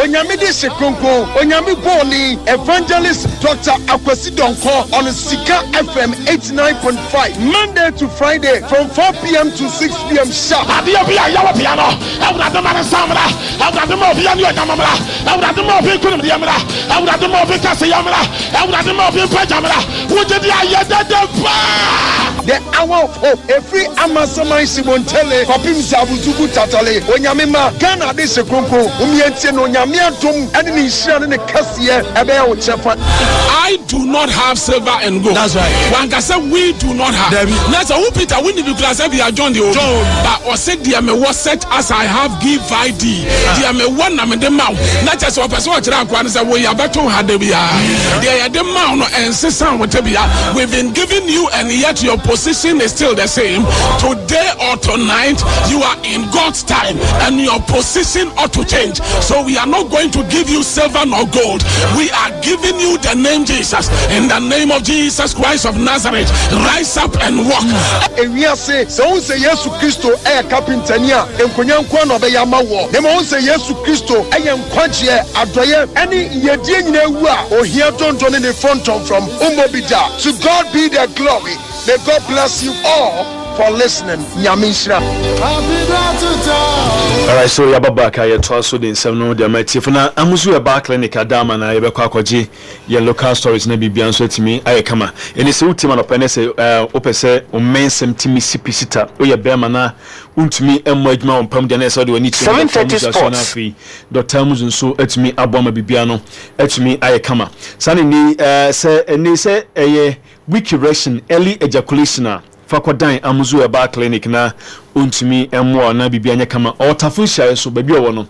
onyame de se kronko onyame boni evangelist Dr. Akwasi Donko on Sika FM 89.5 Monday to Friday from 4 p.m. to 6 p.m. sharp. Adia bia yawa piano awura de mara samra awura de mo bia ni onyamra awura de mo bi kunum de mra awura de mo bi kase yamra awura de mo bi pajamra wuje di ayede de pa. The hour of hope every amasamai Simontele Kopim Zabuzubu Tatale onyamema Ghana de se kronko umientie no onyame adom ene ni hia ne kase ebe o chefa. I do not have silver and gold. That's right. One can say we do not have. That's a who Peter we need to class we are John the old. But or said dear me was set as I have give I thee. Dear me one am the mouth. Not just one person what you say we are better had the bia. Dear the mouth and sister what we've been giving you and yet your position is still the same. Today or tonight you are in God's time and your position ought to change. So we are not going to give you silver nor gold. We are giving you the name Jesus. In the name of Jesus Christ of Nazareth, rise up and walk. Ewia say so say Yesu Kristo carpenter ni a enkonya nko na obeya mawo. Dem won say Yesu Kristo nkwaje adoye ene yedie nyina ewu a ohia tonto ne front from Umobida. To God be the glory. May God bless you all for listening. Nyamishra. All right, so Yababaka, you told us in 7 no, the mighty for now. Amuzu a bar clinic, Adama, and I have a quackwaji, your local stories, maybe be answered to me. I come. And it's ultimate of Penese, Opese, or main some Timmy Sipicita, or your bearmana, me and Mojma on Pam Dennis, or do I need to 7:30 sports. Dr. Muzun, so at me, Aboma Bibiano, at me, I come. Sunny, say, and they say, a weak erection, early ejaculation. Fakwadan amuzu eba clinic na untumi emwo na bibia nya kama otafusha so baby owo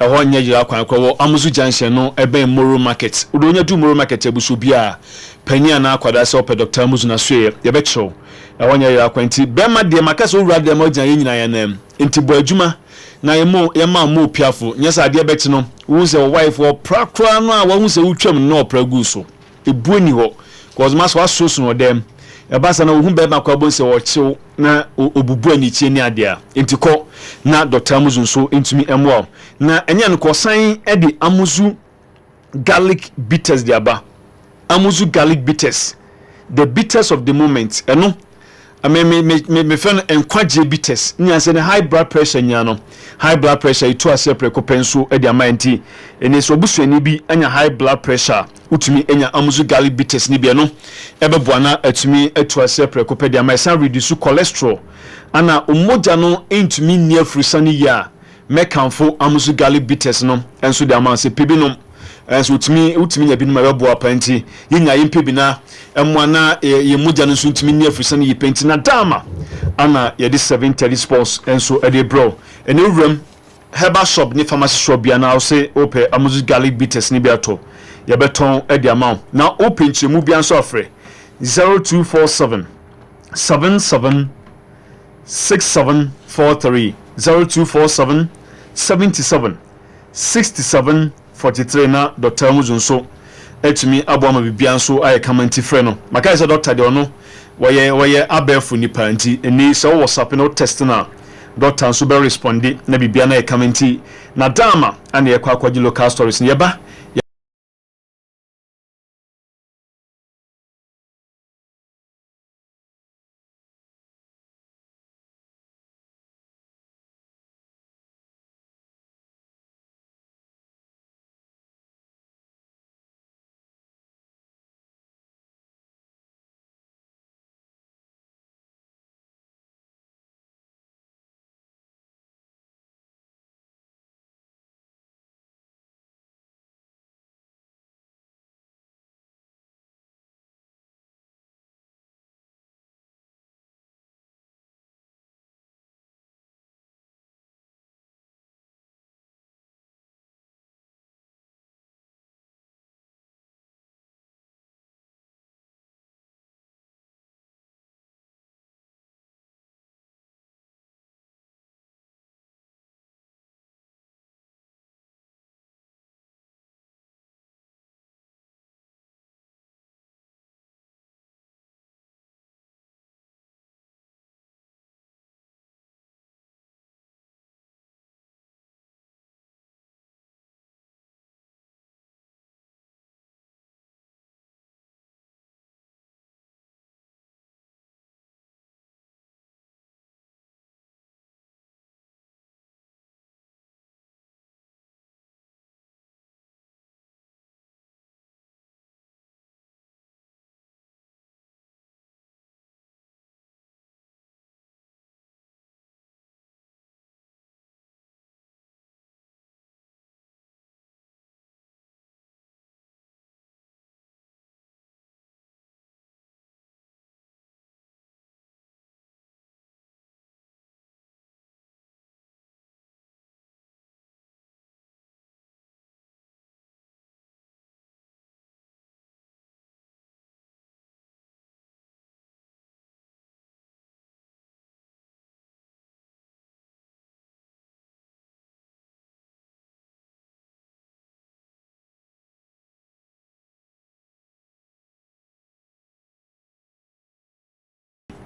eho nya yira kwan kwa amuzu junction no ebe Moro market udonya du Moro market ebuso bia pania na akwada se ope Dr. Amuzu na so ye becho eho nya yira kwan ti bema de makasa owura de ma gyan nyina ya nam nti bo adwuma na yema mo piafo nya sa de beti no wo se wife wo prakra no a wo se wutwam no pragu so ebuani ho cause maso asoso no dem ebasa na ohun beba kwa bonse wo chiw na obubu anichie ni ade a entiko na Dr. Amuzu so entumi emwo na enya no kosan e de Amuzu garlic bitters de aba Amuzu garlic bitters, the bitters of the moment eno me fen enkwaje bitters nya se ne high blood pressure nya no high blood pressure itu ase preko penso e de amanti eni so busuani bi anya high blood pressure utumi enya Amuzu garlic bitters ni bi no ebeboa na atumi atu ase preko pe de amai san reduce cholesterol ana umoja no entumi ni afrusa ni ya mekanfo Amuzu garlic bitters no enso de amanse pebi no enso utumi nya bi no mabeboa panti yinya yimpe bi na emwana ye moja no so utumi ni afrusa ni yipenti na dama ana ye de 7:30 sports enso e de bro ene wram herbal shop ni pharmacy shop bia na say ope Amuzu garlic bitters ni biato ye beton e de amount na open chemu bia so afre 0247 77 6743 0247 77 67 43 na Dr. Amuzu so etumi aboma bibia so aye kamanti frɛ no maka ise doctor de ono woye abefu nipa nti eni so WhatsApp no test na doctor so be respondi na bibia na kamanti na dama ana ye kwa kwaji local stories ne yeba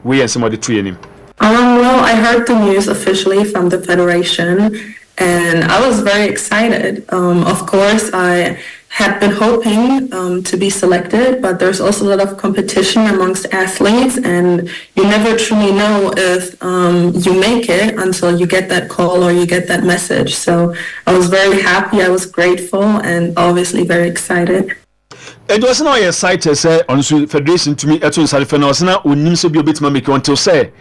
we and some of the training. Well, I heard the news officially from the federation, and I was very excited. Of course, I had been hoping to be selected, but there's also a lot of competition amongst athletes, and you never truly know if you make it until you get that call or you get that message. So I was very happy, I was grateful, and obviously very excited. It was not a site say on the federation to me at once. I was now unim so be a bit make until say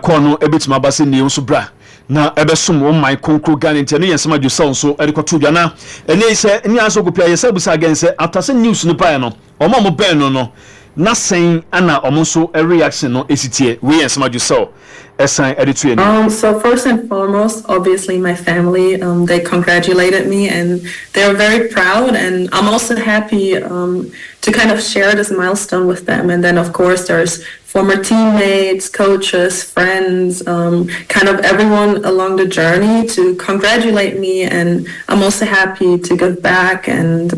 corner a bit my basin neon so bra. Na ebe sum won my konkro Ghana ntene yensema ju sound so e ko to dwa na ene say eni aso ko pia yesa busa again say after say news no pa no omo mo ben no na sen ana omo so a reaction no esitie we yensema ju so esan editu eni. So first and foremost, obviously my family, they congratulated me and they're very proud, and I'm also happy to kind of share this milestone with them. And then of course there's former teammates, coaches, friends, kind of everyone along the journey to congratulate me, and I'm also happy to give back and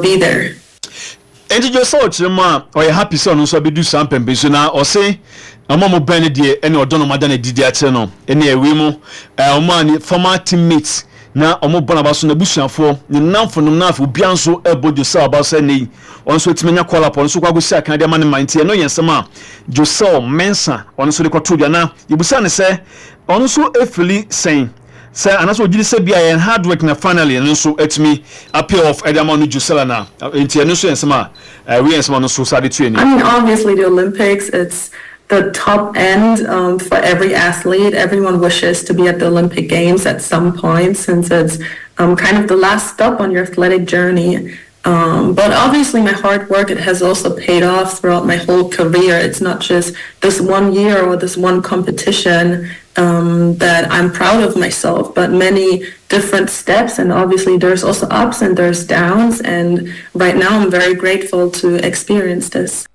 be there. And you just saw chima or happy son so be do something be so na or say amamo ben de any odono madana didi ate no ene ewe mu omani former teammates na omo bona so na busuafo ni namfo no na afo bia nso ebo Josel ba so nei onso timenya call up onso kwa gosi aka de man mind no yensema Josel Mensa onso de kwato dwa na yibusa ne se onso efili sen say anaso ogiri se bia yen hard work na finally and so etimi appeal of Edamonu Josel na enti eno so yensema we yensema no so sade tu eni. I mean, obviously the Olympics, it's the top end for every athlete. Everyone wishes to be at the Olympic Games at some point, since it's kind of the last stop on your athletic journey. But obviously my hard work, it has also paid off throughout my whole career. It's not just this one year or this one competition that I'm proud of myself, but many different steps. And obviously there's also ups and there's downs. And right now I'm very grateful to experience this.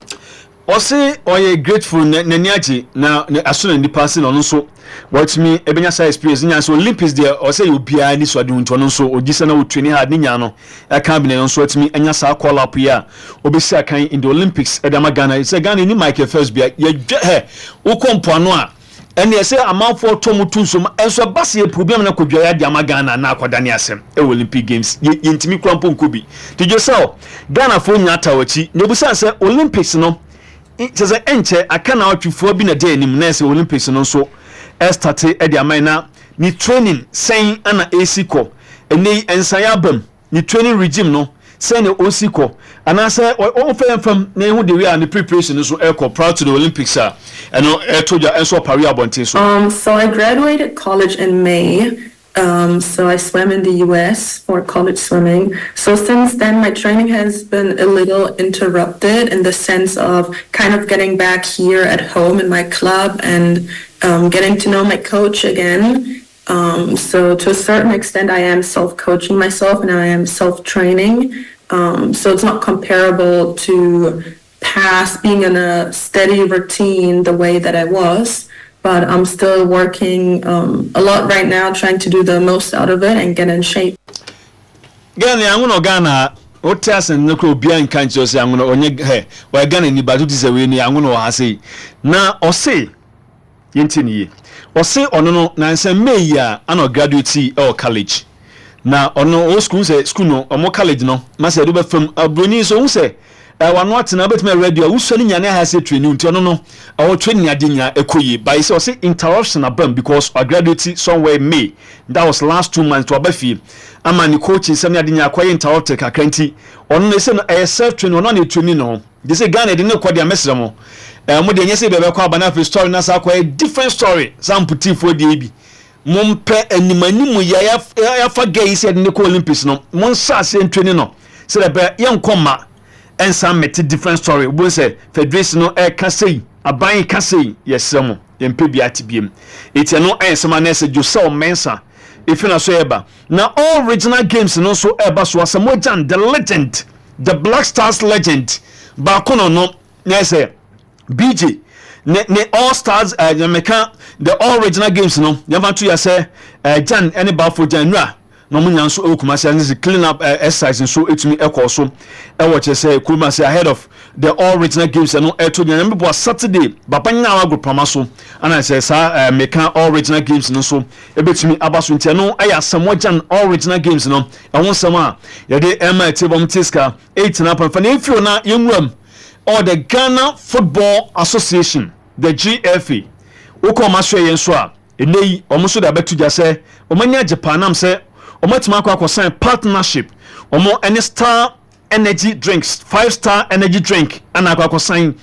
Ose oye grateful naniaji na asuna ni passing on so watch me ebenya say experience nya so Olympics there or say obia ni so ade unto no so ogisa na training hard ni nya no e kan bi no so watch me enya sa call up ya obisi akan in the Olympics edama Ghana say Ghana ni Michael first bia ye he wo kompo ano a ene say amanfo tomutu so enso base problem na kodwa ya diama Ghana na akwada ne asem e Olympic Games ye ntimi krampo nkobi to Josel Ghana fo nya tawachi ne busa say Olympics no says enche akana otwifo bi na day nim na say Olympics no so start e dia man na ni training sen ana esiko eni ensaya bam ni training regime no sen ne osiko ana say o fam na hu the way and the preparation so e proud to the Olympics and told you enso pari abontin so so I graduated college in May. So I swam in the US for college swimming. So since then, my training has been a little interrupted in the sense of kind of getting back here at home in my club and getting to know my coach again. So to a certain extent, I am self-coaching myself and I am self-training. So it's not comparable to past being in a steady routine the way that I was. But I'm still working a lot right now, trying to do the most out of it and get in shape. Ghana, I'm going to Ghana. What test and no behind can't say I'm going to hey, why Ghana ni badu this away ni I'm going to say. Na or say yentini or say or no na say me ya ano graduate or college. Na or no all school say school no or more college no. Ma say do be from abroni so say one what na bet me radio usoni nyane ha say training nti no no our training adenya ekoyi by say interruption abam because I graduate somewhere May. That was last 2 months to abafi ama ni coaching sem adenya akoye interrupt kakranti ono say no self training no na training no they say Ghana de no kwa dia mesre mo mo de nyese bebe kwa bana for story na sa akoye different story sam puti for de bi mompe animanimu ya fa gay said ne ko Olympics no mon sa say training no say be yen koma and some met different story. We say federation no air kasei, a buying kasei, yes, some in PBITBM. It's no answer man as Josel Mensa. If you know so ever. Now all regional games and also ever so as Samojan, the legend, the Black Stars legend. Bakono no yes BG. Ne all stars the all regional games no. Never to say Jan any for Janra. no munya nso Kumasi and clean up exercise nso etumi ekọ so e wo che say Kumasi ahead of the all regional games no eto nya mbo Saturday baba nya wa group so and say sa meka all regional games no so ebetumi abaso ntia no aya samwajan all regional games no e won sama ye de ema tebom tiska 8 na pa na efio na yenwam or the Ghana Football Association the GFA woko maso yen so a enei omuso da betu ja say omanya Japan am say omatima akwa sign partnership omo any Star Energy drinks 5-star energy drink and akwa sign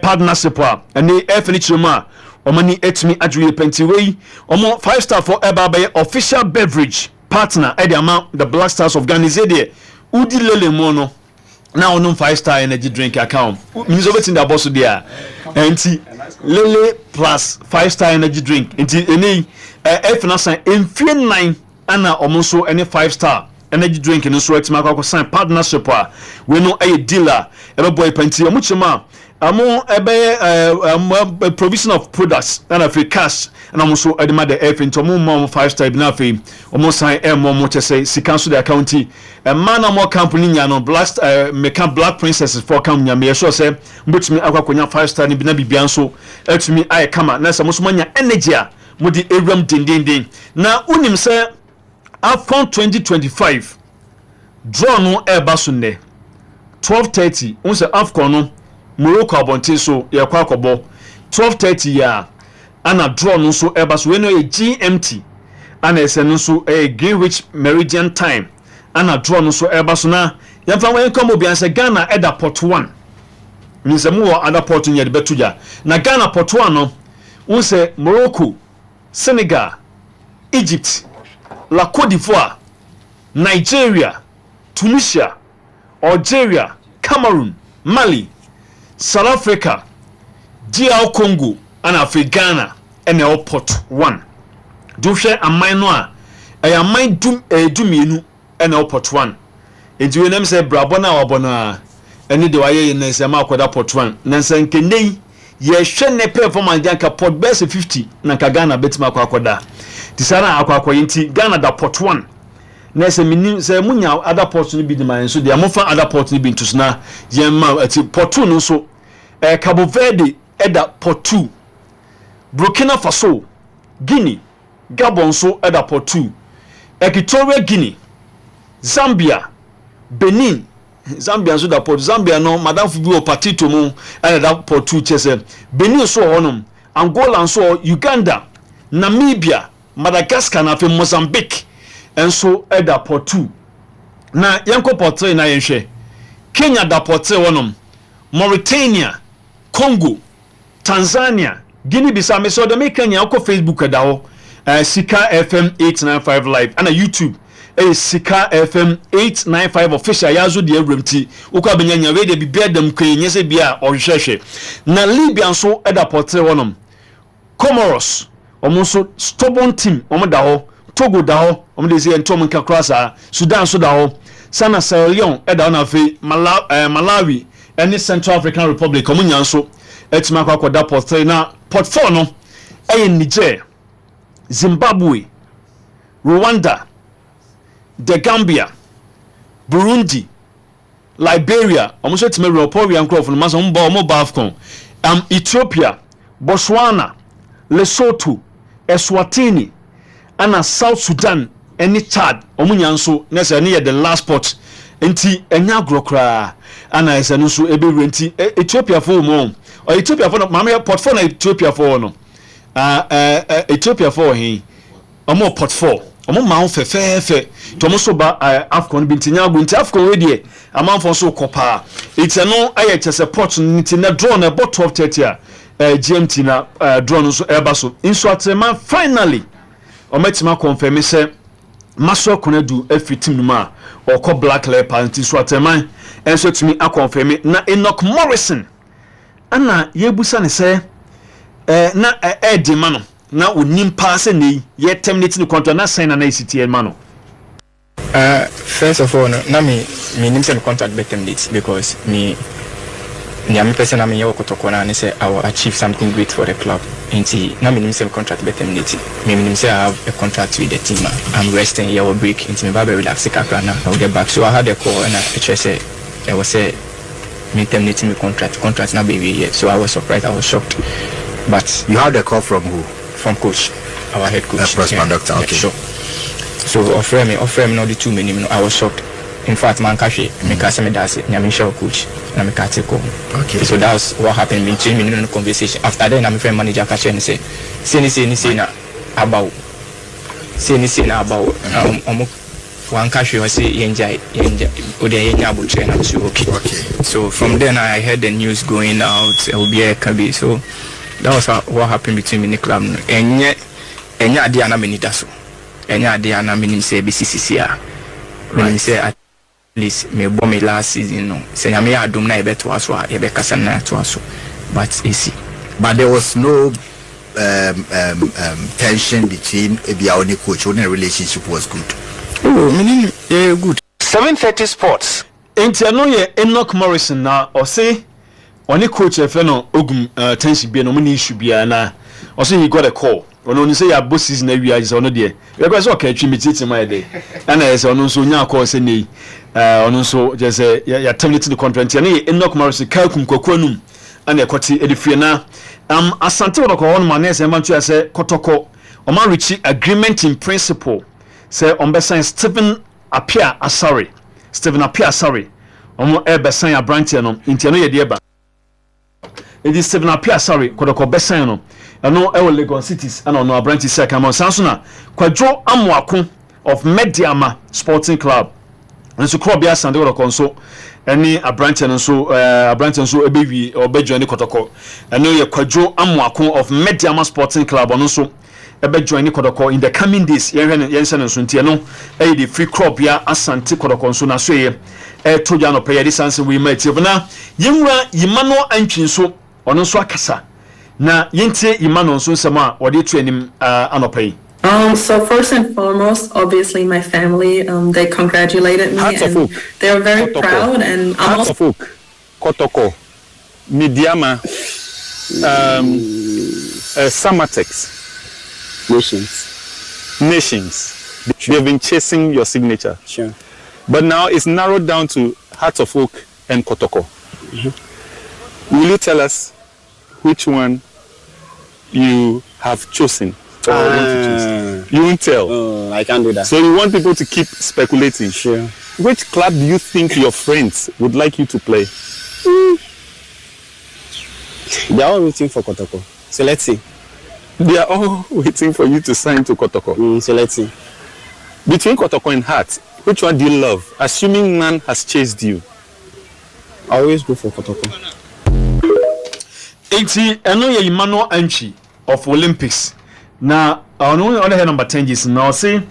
partnership a ene finiture ma omani etimi adwuye penti wei omo 5-star for eba by official beverage partner e the amount the Black Stars of Ghana zede udi lele mono now no 5-star energy drink account means over in the boss there enti lele plus 5-star energy drink enti ene na sign enfie 9 ana omonso any 5-star energy drink no so etima akwa sign partnership a we no a dealer ebe boy penti omuchima amo ebe provision of products and of cash and amoso edema the F into mo 5-star bi na fe omo sign mo chese sika so the account man more company nya no blast meka Black Princesses for come nya me sure say mbetumi akwa konya 5-star ni bi na bibia nso etumi aye kama na se mo so manya energy a mo di ewram dindindin na unim say AFCON 2025 draw no eba so ne 12:30 on say AFCON no Morocco abonte so ye kwa akobo 12:30 ya ana draw no so eba so we no GMT ana ese no so Greenwich Meridian time ana draw no so eba so na yamfa wen come obi an say Ghana eda port 1 means mu wo ada port nya de betuja na Ghana port 1 no on say Morocco, Senegal, Egypt, La Côte d'Ivoire, Nigeria, Tunisia, Algeria, Cameroon, Mali, South Africa, DR Congo, and Africa, Ghana, and the port 1. Do share a minor, a mind duminu, and the port 1. Into your name say Brabona or Bona, and the way in the Marco port 1. Nansen Kene, ye shen ne pay for my yanka port best 50, Nankagana Betima Kwakoda. Tisana Aqua Inti, Ghana da port 1. Nese minim se munya other ports ni bi demand so dia mofa other ports ni bi ntusna yemma ati port 2 no so Cabo Verde eda port 2 Burkina Faso Guinea Gabon so eda port 2 Equatorial Guinea Zambia Benin Zambia so da port Zambia no madam fubi o patito mu eda port 2 chese Benin so honom Angola so Uganda Namibia Madagascar na fe Mozambique enso eda port 2 na yanko port 3 na yenhwe Kenya da port 3 wonom Mauritania Congo Tanzania Guinea Bissau me so de Kenya ko Facebook da ho Sika FM 895 live ana YouTube Sika FM 895 official yazo de awramti ukwa benyanya we de bibia dam kwenye se bia ohwehwe na Libya nso eda port 3 wonom Comoros omonso stubborn team omoda ho Togo da ho omde se entom nkakrasa Sudan so da ho Sana Sierra Leone eda na fe Malawi any Central African Republic omunya nso etima kwa da port 3 na port 4 no Niger Zimbabwe Rwanda The Gambia Burundi Liberia omuso etima Republic and no maso mba omoba AFCON Ethiopia Botswana Lesotho Eswatini ana South Sudan any Chad omunya nso nese ne the last spot enti enya grokra ana ese no so ebe renti Ethiopia for mo Ethiopia for mama port 4 na Ethiopia for no Ethiopia for he omo port 4 omo ma ho fefefe to mo so ba AFCON bi ntinya agu nti AFCON we die amanfo so kopa ite no aye chese port nti na draw na bot 12:30 GMT na draw no so eba so inso atema finally ometima confirm say maso konadu every team numa or Black Leopards nti so atema enso timi akonfirm na Enoch Morrison ana yebusa ne say na edima no na onim pass ne ye terminate the contract na sign na ICT man no first of all na me nim say contract be terminate because me nyame person na me ye Kotoko na say I will achieve something great for the club. Inti na me say contract be terminated. Me say I have a contract with the team. I'm resting here or break into me baby relax kakra na I'll get back. So I had a call and I say I was say me terminating my contract na baby here. So I was surprised, I was shocked. But you had a call from who? From coach, our head coach. Press conductor, okay. Sure. So offer me not the 2 minutes. I was shocked. In fact, man, Kashi, me kasa me dasi, nyame show coach, na me kate ko. Okay. So that was what happened between me and the conversation. After that, my friend manager Kashi and say na about, say na about. One Kashi was say yenja, ode yenya abuche na so okay. Okay. So from then I heard the news going out. It will be a kabi. So that was what happened between me and the club. Enya ade na me ni daso. Enya ade na me ni say BCCA. Me say at least me bomb me last season no. Say nyame adom na ebe to aso a ebe kasa na to aso. But easy. But there was no tension between Ebia and the coach. Only relationship was good. Oh, meaning good. 7:30 Sports. Enti ano ye Enoch Morrison na o say oni coach e fe no ogum tension bia no mo ni issue bia na o say he got a call. Ono ni say ya boss season na wi age ono de. We go say o ka twi metiti my day. Na e say ono so nya call say nei. Ono so je say ya terminate the contract. Na Enoch Morrison ka kum kokwanum ana ekoti edifie na asante wo ko won ma na say man tu say Kotoko o man reach agreement in principle. Say on besan Stephen Apia Asare omo e besan Lebarante no ntia no ye de ba e Stephen Apia Asare Kotoko besan no eno e wo Lagos cities ana no Lebarante say come on sanso na Kwadwo Amoako of Mediama Sporting Club nso kro bia sande wo konso eni Lebarante nso ebewi obejo ni Kotoko eno ye Kwadwo Amoako of Mediama Sporting Club ono so ebe join Kotoko in the coming days yense no ntie no e the free crop ya asante Kotoko nso na so ye to ya no pay distance we might na yenwura yimano antwi nso ono nso akasa na yentie yimano nso nsema wode to anim anopai. So first and foremost, obviously my family, they congratulated me and they were very Kotoko. Proud and Kotoko, Mediama, Samatex. Nations. They have been chasing your signature. Sure. But now it's narrowed down to Hearts of Oak and Kotoko. Mm-hmm. Will you tell us which one you have chosen? Or want to choose? You won't tell. Oh, I can't do that. So you want people to keep speculating. Sure. Which club do you think your friends would like you to play? They are all rooting for Kotoko. So let's see. They are all waiting for you to sign to Kotoko. So let's see. Between Kotoko and Hearts, which one do you love? Assuming none has chased you. I always go for Kotoko. Enti eno ye Emmanuel Anchi of Olympics. Na ono on the number 10 is now say ni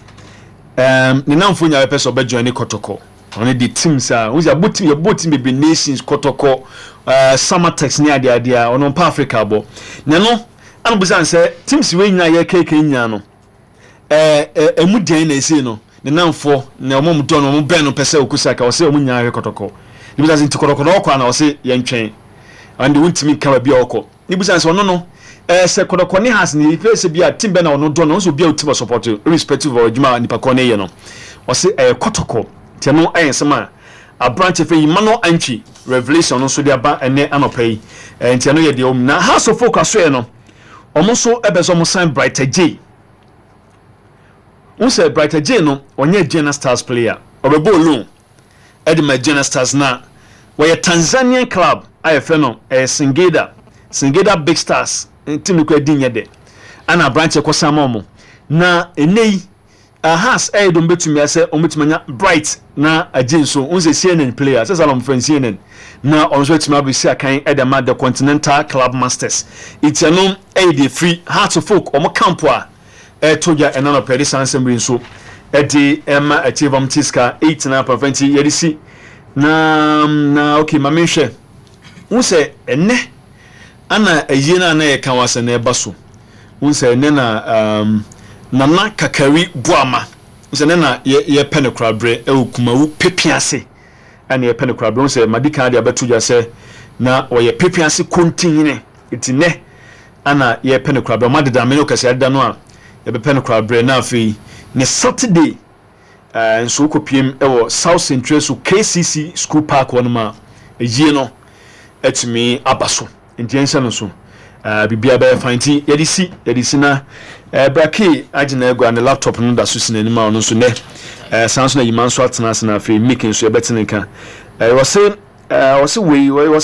na mfunya we person be join Kotoko. On the teams who's your boat be nations Kotoko Samatex ni ade ono pa Africa bo. Na no anu busan say teams we nyina ye keke nyina no emu den na ese no ne namfo na omom do no omom ben no pese okusa ka o say omu nyina ye Kotoko. Ni busan nti Kotoko no kwa na o say ye ntwen and wuntimi ka ba bia okọ. Ni busan say ono no se Kotoko ni has ni face bia team be na ono do no so bia utima support irrespective of juma ni pa ko ne ye no. O say Kotoko te no ayensema a branch of Emmanuel Anchi revelation no so dia ba ene anopai nti no ye de om na house of focus so ye no omoso ebezo mo sign Brighter J. Unse Brighter J no onye Jena Stars player obebo loan edema Jena Stars na we Tanzanian club IFN no Singida Big Stars team ko edin yede ana branch ko samomo na enei has don betumi ase omutimanya Bright na agenso unse CNN player se salom fan CNN na onso etima be si akan edema the Continental Club Masters itianom the free Hearts of Folk omo camp a toja enano pedi sansem nso edi ema ativam tiska 89.20 yedisi na okay mamenhwe unse enne ana ayina na yeka wase na ebaso unse enne na nana kakari buama unse na ye penekrabre okumawu pepiase ana ye penekrabre unse madika dia betuja se na oye pepianse continue itine ana ye pen crab ma deda me no kase deda no a ye be pen crab bre na afi ne Saturday nso kopiem ewo South Central so KCC School Park wonma ejie no etimi abaso ntiense no so bibia be fanti yedisi na brake agina ego an laptop no da so sinanima ono so ne sanso na yimanso atena na afi making so ebetinka was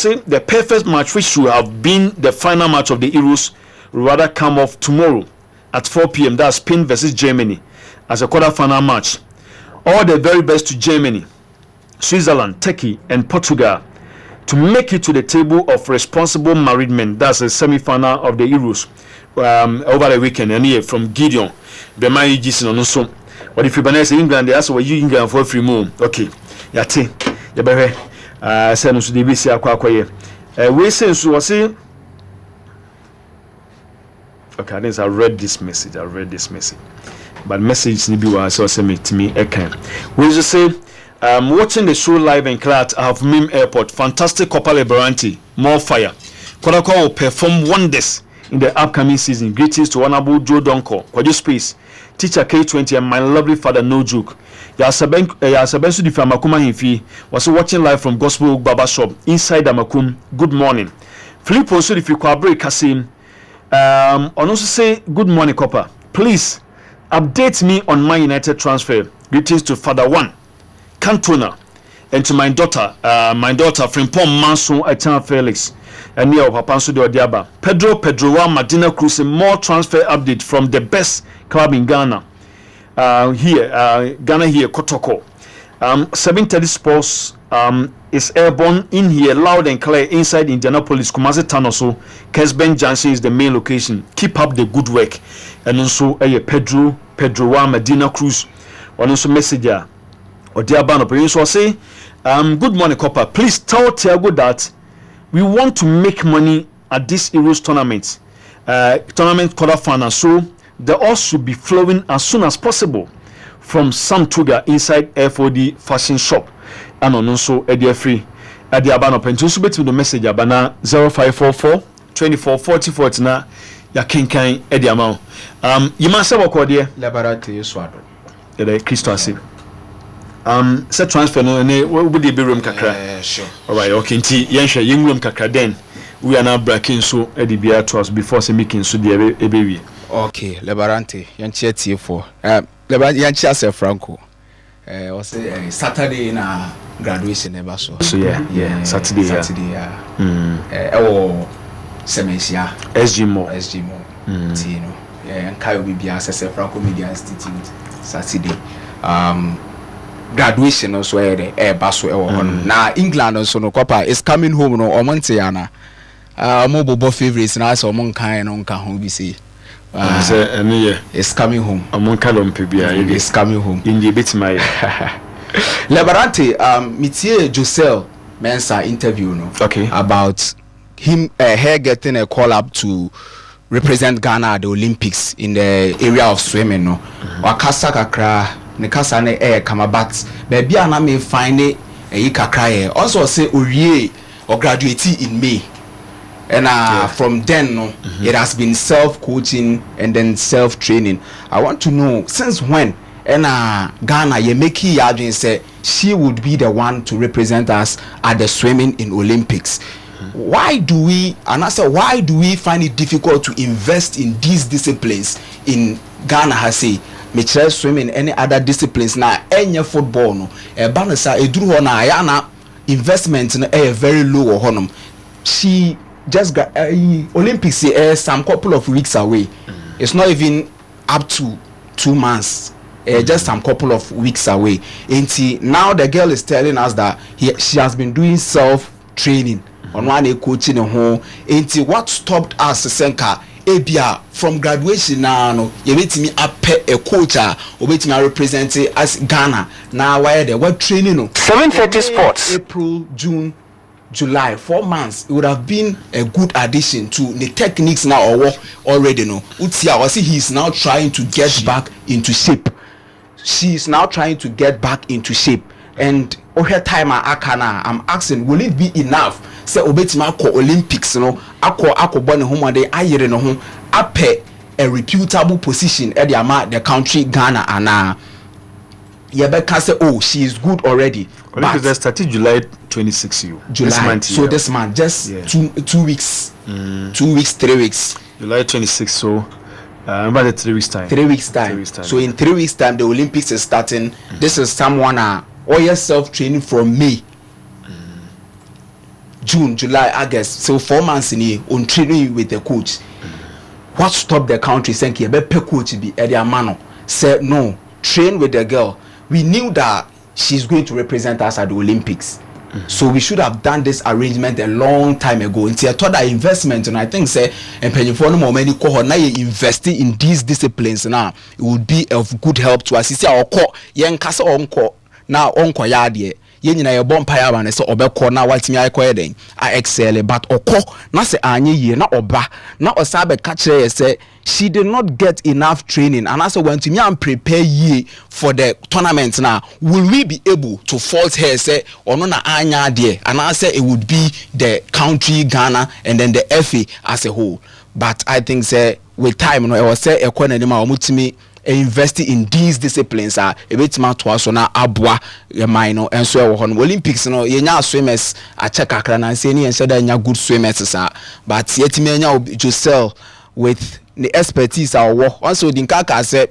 saying the perfect match which should have been the final match of the Euros rather come off tomorrow at 4 p.m. That's Spain versus Germany as a quarter-final match. All the very best to Germany, Switzerland, Turkey, and Portugal to make it to the table of responsible married men. That's a semi-final of the Euros over the weekend. And here from Gideon, the man Jason also. But if you say England, they ask why you England for free moon. Okay, yate, yabehe. Say no so dey be say akwa we say so was say okay, I read this message but message ni bi was so say me ekan we just say watching the show live in Clat of Mim Airport. Fantastic Copa Lebarante, more fire. Kodako will perform wonders in the upcoming season. Greetings to Honorable Joe Donko, Kwajo Space, Teacher K20, and my lovely father No Joke. Yasabensu di Famakuma Himfi was watching live from Gospel Baba Shop inside Amakum. Good morning. Philip also if you collaborate Kasim. And also say good morning, Copper. Please update me on my United transfer. Greetings to Father One Cantona and to my daughter Frimpong Manson Etan Felix and near Papanso de Odiaba. Pedroa Madina Cruz, more transfer update from the best club in Ghana. Ghana here, Kotoko. 7:30 Sports is airborne in here, loud and clear inside Indianapolis, Kumasi Tanoso. Kesben Junction is the main location. Keep up the good work. And also Pedroa Medina Cruz. And also messenger Odiaba no so say good morning, Copper. Please tell Thiago that we want to make money at this Euros tournament quarterfinal, so the odds should be flowing as soon as possible from Sam Tuga inside FOD fashion shop and also Eddie Free at the Abano Pen. So bet the message Abana 0544 24 40 40 na ya kinkan Eddie amount. You must have a code here. Lebarante Swado. The Christo Asip. Set transfer no ne would be room kakra. Sure. All right, okay. Nti yensha young room kakra then we are now breaking so Eddie Bia to us before say making so the baby. Okay, Lebarante, yanchi tie for. Lebarante yanchi ase Franco. Was Saturday na graduation eba so. So yeah, Saturday. Semesia SG Mo. Tino. Yeah, Kayo Bibia ase Franco Media Institute Saturday. Graduation also eba so na England also no Copa is coming home no omonte yana. Mobo favorites na so omon kan no nka ho bi say. It's coming home. It's coming home. In the bit my Lebarante, Mitie Josel Mensa interview no. Okay. About him her getting a call up to represent Ghana at the Olympics in the area of swimming no. Wakasa kakra ne kasa ne kamabat. Baby ana me find it kakra also say orie or graduate in May. And from then, it has been self-coaching and then self-training. I want to know, since when Ghana, Yemeki Yadwin said she would be the one to represent us at the swimming in Olympics. Why do we find it difficult to invest in these disciplines in Ghana? Has say, Michelle swimming, any other disciplines now, any football, no, Banasa, Edru na Ayana investment very low or honum. She just got Olympics some couple of weeks away. It's not even up to 2 months. Just some couple of weeks away. And now the girl is telling us that she has been doing self-training on one coaching home. And what stopped us, Senka, Ebia from graduation now, no, you meet me up a coach or wait me represent as Ghana. Now why they were training 7:30 Sports. April, June, July, 4 months, it would have been a good addition to the techniques now or already no. Utia, I see he's now trying to get back into shape. She is now trying to get back into shape. And ohe time aka na I'm asking will it be enough say obetima akọ Olympics no akọ ne homode ayere ne ho apɛ a reputable position at the country Ghana and yebeka say oh she is good already. Olympics that started July 26 July this month, so this month just 2 weeks 2 weeks 3 weeks July 26 so about the 3 weeks time 3 weeks time so in 3 weeks time the Olympics is starting. This is someone all yourself training from May June July August so 4 months in here on training with the coach. What stopped the country saying you better coach be at their manner said no train with the girl. We knew that she's going to represent us at the Olympics. So we should have done this arrangement a long time ago. Until I thought that investment, and I think say and paying for no more many cohort now you investing in these disciplines now it would be of good help to us. See our core yen kasa onko now onko yadie yen na your bonfire man so obeko na watimi akoye den I excel but oko na se anye ye na oba na osabe catch say she did not get enough training and also when to me and prepare ye for the tournament now will we be able to fault her say ono na anya there and I say it would be the country Ghana and then the FA as a whole. But I think say with time no I was say ekwana ni ma omutimi invest in these disciplines a ebetima to aso na aboa man no enso e wo ho no Olympics no yenya swimmers a check akra na say ni enso da nya good swimmers sa but yetimi nya Josel with the expertise our also the nkaka say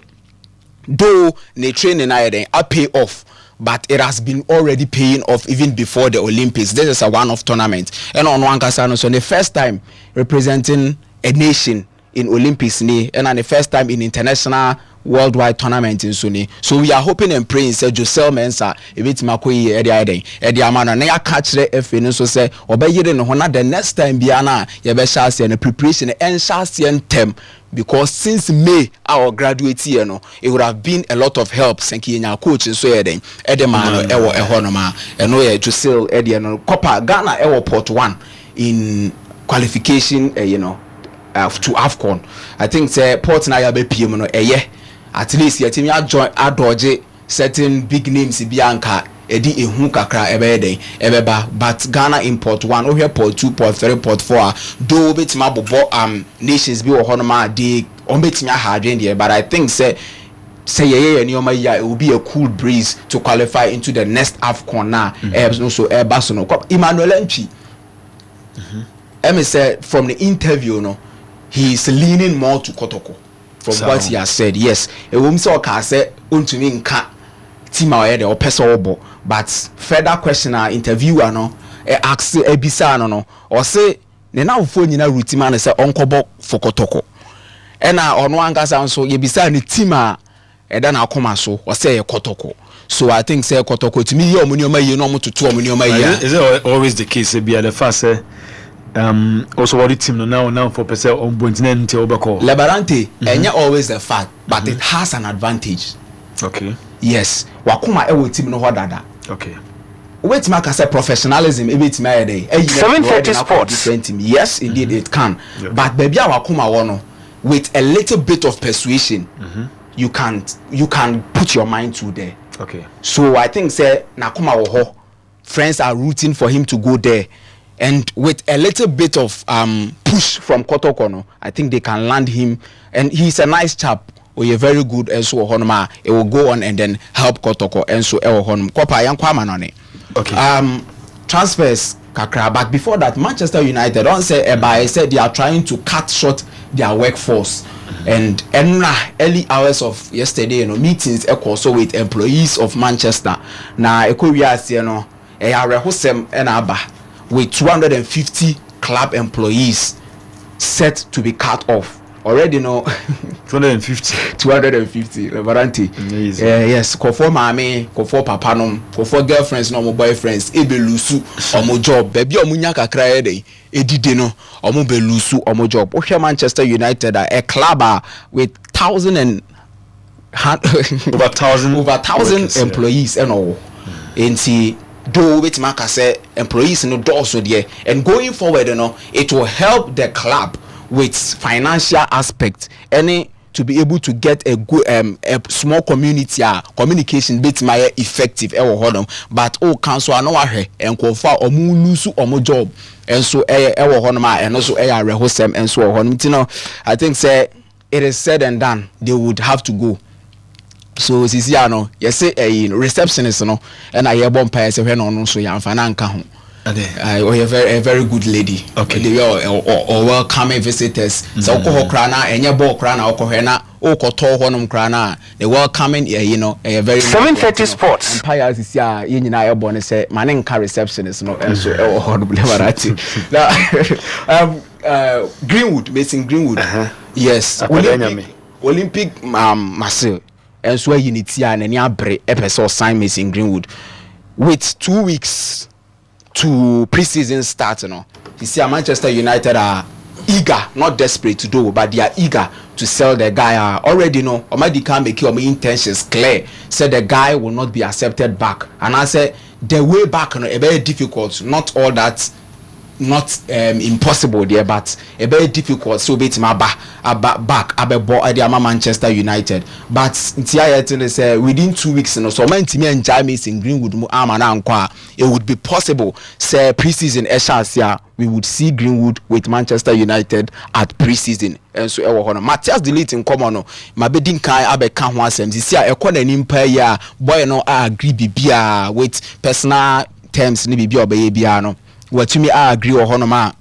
though the training I pay off but it has been already paying off even before the Olympics. This is a one-off tournament and on one kasano so the first time representing a nation in Olympics ni and the first time in international worldwide tournament in Suni. So we are hoping and praying say Josel Mensa a bit makoi edi amana na ya catch the FA no so say obeyire no na the next time biana ye be chance and preparation and chance tem because since May our graduate year no it would have been a lot of help senki nya coach so eden edema no ewo ehonoma eno ye Josel edi no Copa Ghana ewo port 1 in qualification to AFCON. I think say port na ya be PM no at least your team ya join adoje certain big names bianca edi ehu kakra ebeba but Ghana import 1 oh here port 2 port 3 port 4 do betima bobo nations bi wo honoma dey on betima hardwen there but I think say it will be a cool breeze to qualify into the next AFCON now so Barcelona Emmanuel Enchi said from the interview no he is leaning more to Kotoko from what he has said. Yes, a woman saw say untumi nka team away or person but further questioner interviewer no ask ebisa no or say ne na ufo nyina routine man say onkobo for Kotoko ena ono ankasa nso yebisa ne team a eda na akoma so or say Kotoko. So I think say Kotoko to me omunioma ye no mototo omunioma ye. Is it always the case be the first also what the team now for percent on Bontinente Obako Lebarante enya always the fact but it has an advantage. Okay. Yes. Wakuma ewo team no hodada. Okay. Wait make say professionalism e bit me dey. 730 sports. Yes, indeed it can. Yeah. But baby wakuma wono with a little bit of persuasion you can put your mind to there. Okay. So I think say nakuma wo ho friends are rooting for him to go there. And with a little bit of push from Kotoko, I think they can land him. And he's a nice chap. Or you're very good and so honma. It will go on and then help Kotoko and so honm. Kopa yang kwamanone. Okay. Transfers kakra. But before that, Manchester United don't say said they are trying to cut short their workforce. And early hours of yesterday, meetings also with employees of Manchester. Na ekowias rehosem aba. With 250 club employees set to be cut off. Already 250 Lebarante. Yes, kofo mame, kofo papanom, kofo girlfriends no mo boyfriends ebelusu omo job. Baby omunya kakra ede edide no omo belusu omo job. O Manchester United a club with over 1,000 employees and all. Do with Maka say employees no do so there and going forward it will help the club with financial aspect to to be able to get a good a small community communication bit my effective but council I know and confer or lose or job and so and also and so on. I think say it is said and done, they would have to go. So sisi ano you say a receptionist no and I hear bomb pass when on so ya mfana nka ho. A very good lady. Okay. They or welcoming visitors. So ko kra na enye ball kra na okohwe na okoto honom kra na the welcoming a very 7:30 sports. Empire sisi a ye nyina ye born say mane nka receptionist no and so e ho Lebarante. Now Greenwood, based Greenwood. Yes. Olympic Marseille. And so unity and any abre episode sign Mason Greenwood with 2 weeks to preseason start. You see, Manchester United are eager, not desperate to do, but they are eager to sell the guy. Already know, already can make your intentions clear. Said the guy will not be accepted back, and I said the way back, very difficult. Not all that. Not impossible there, but a very difficult. So bit my back at Manchester United. But say within 2 weeks, so many and James in Greenwood, it would be possible. Say preseason, we would see Greenwood with Manchester United at preseason. And so Matthias deleting common. My bedding kai abe can once and this year a corner empire boy no agree bibia with personal terms ni bibia obeyebiano. What to me I agree or honoma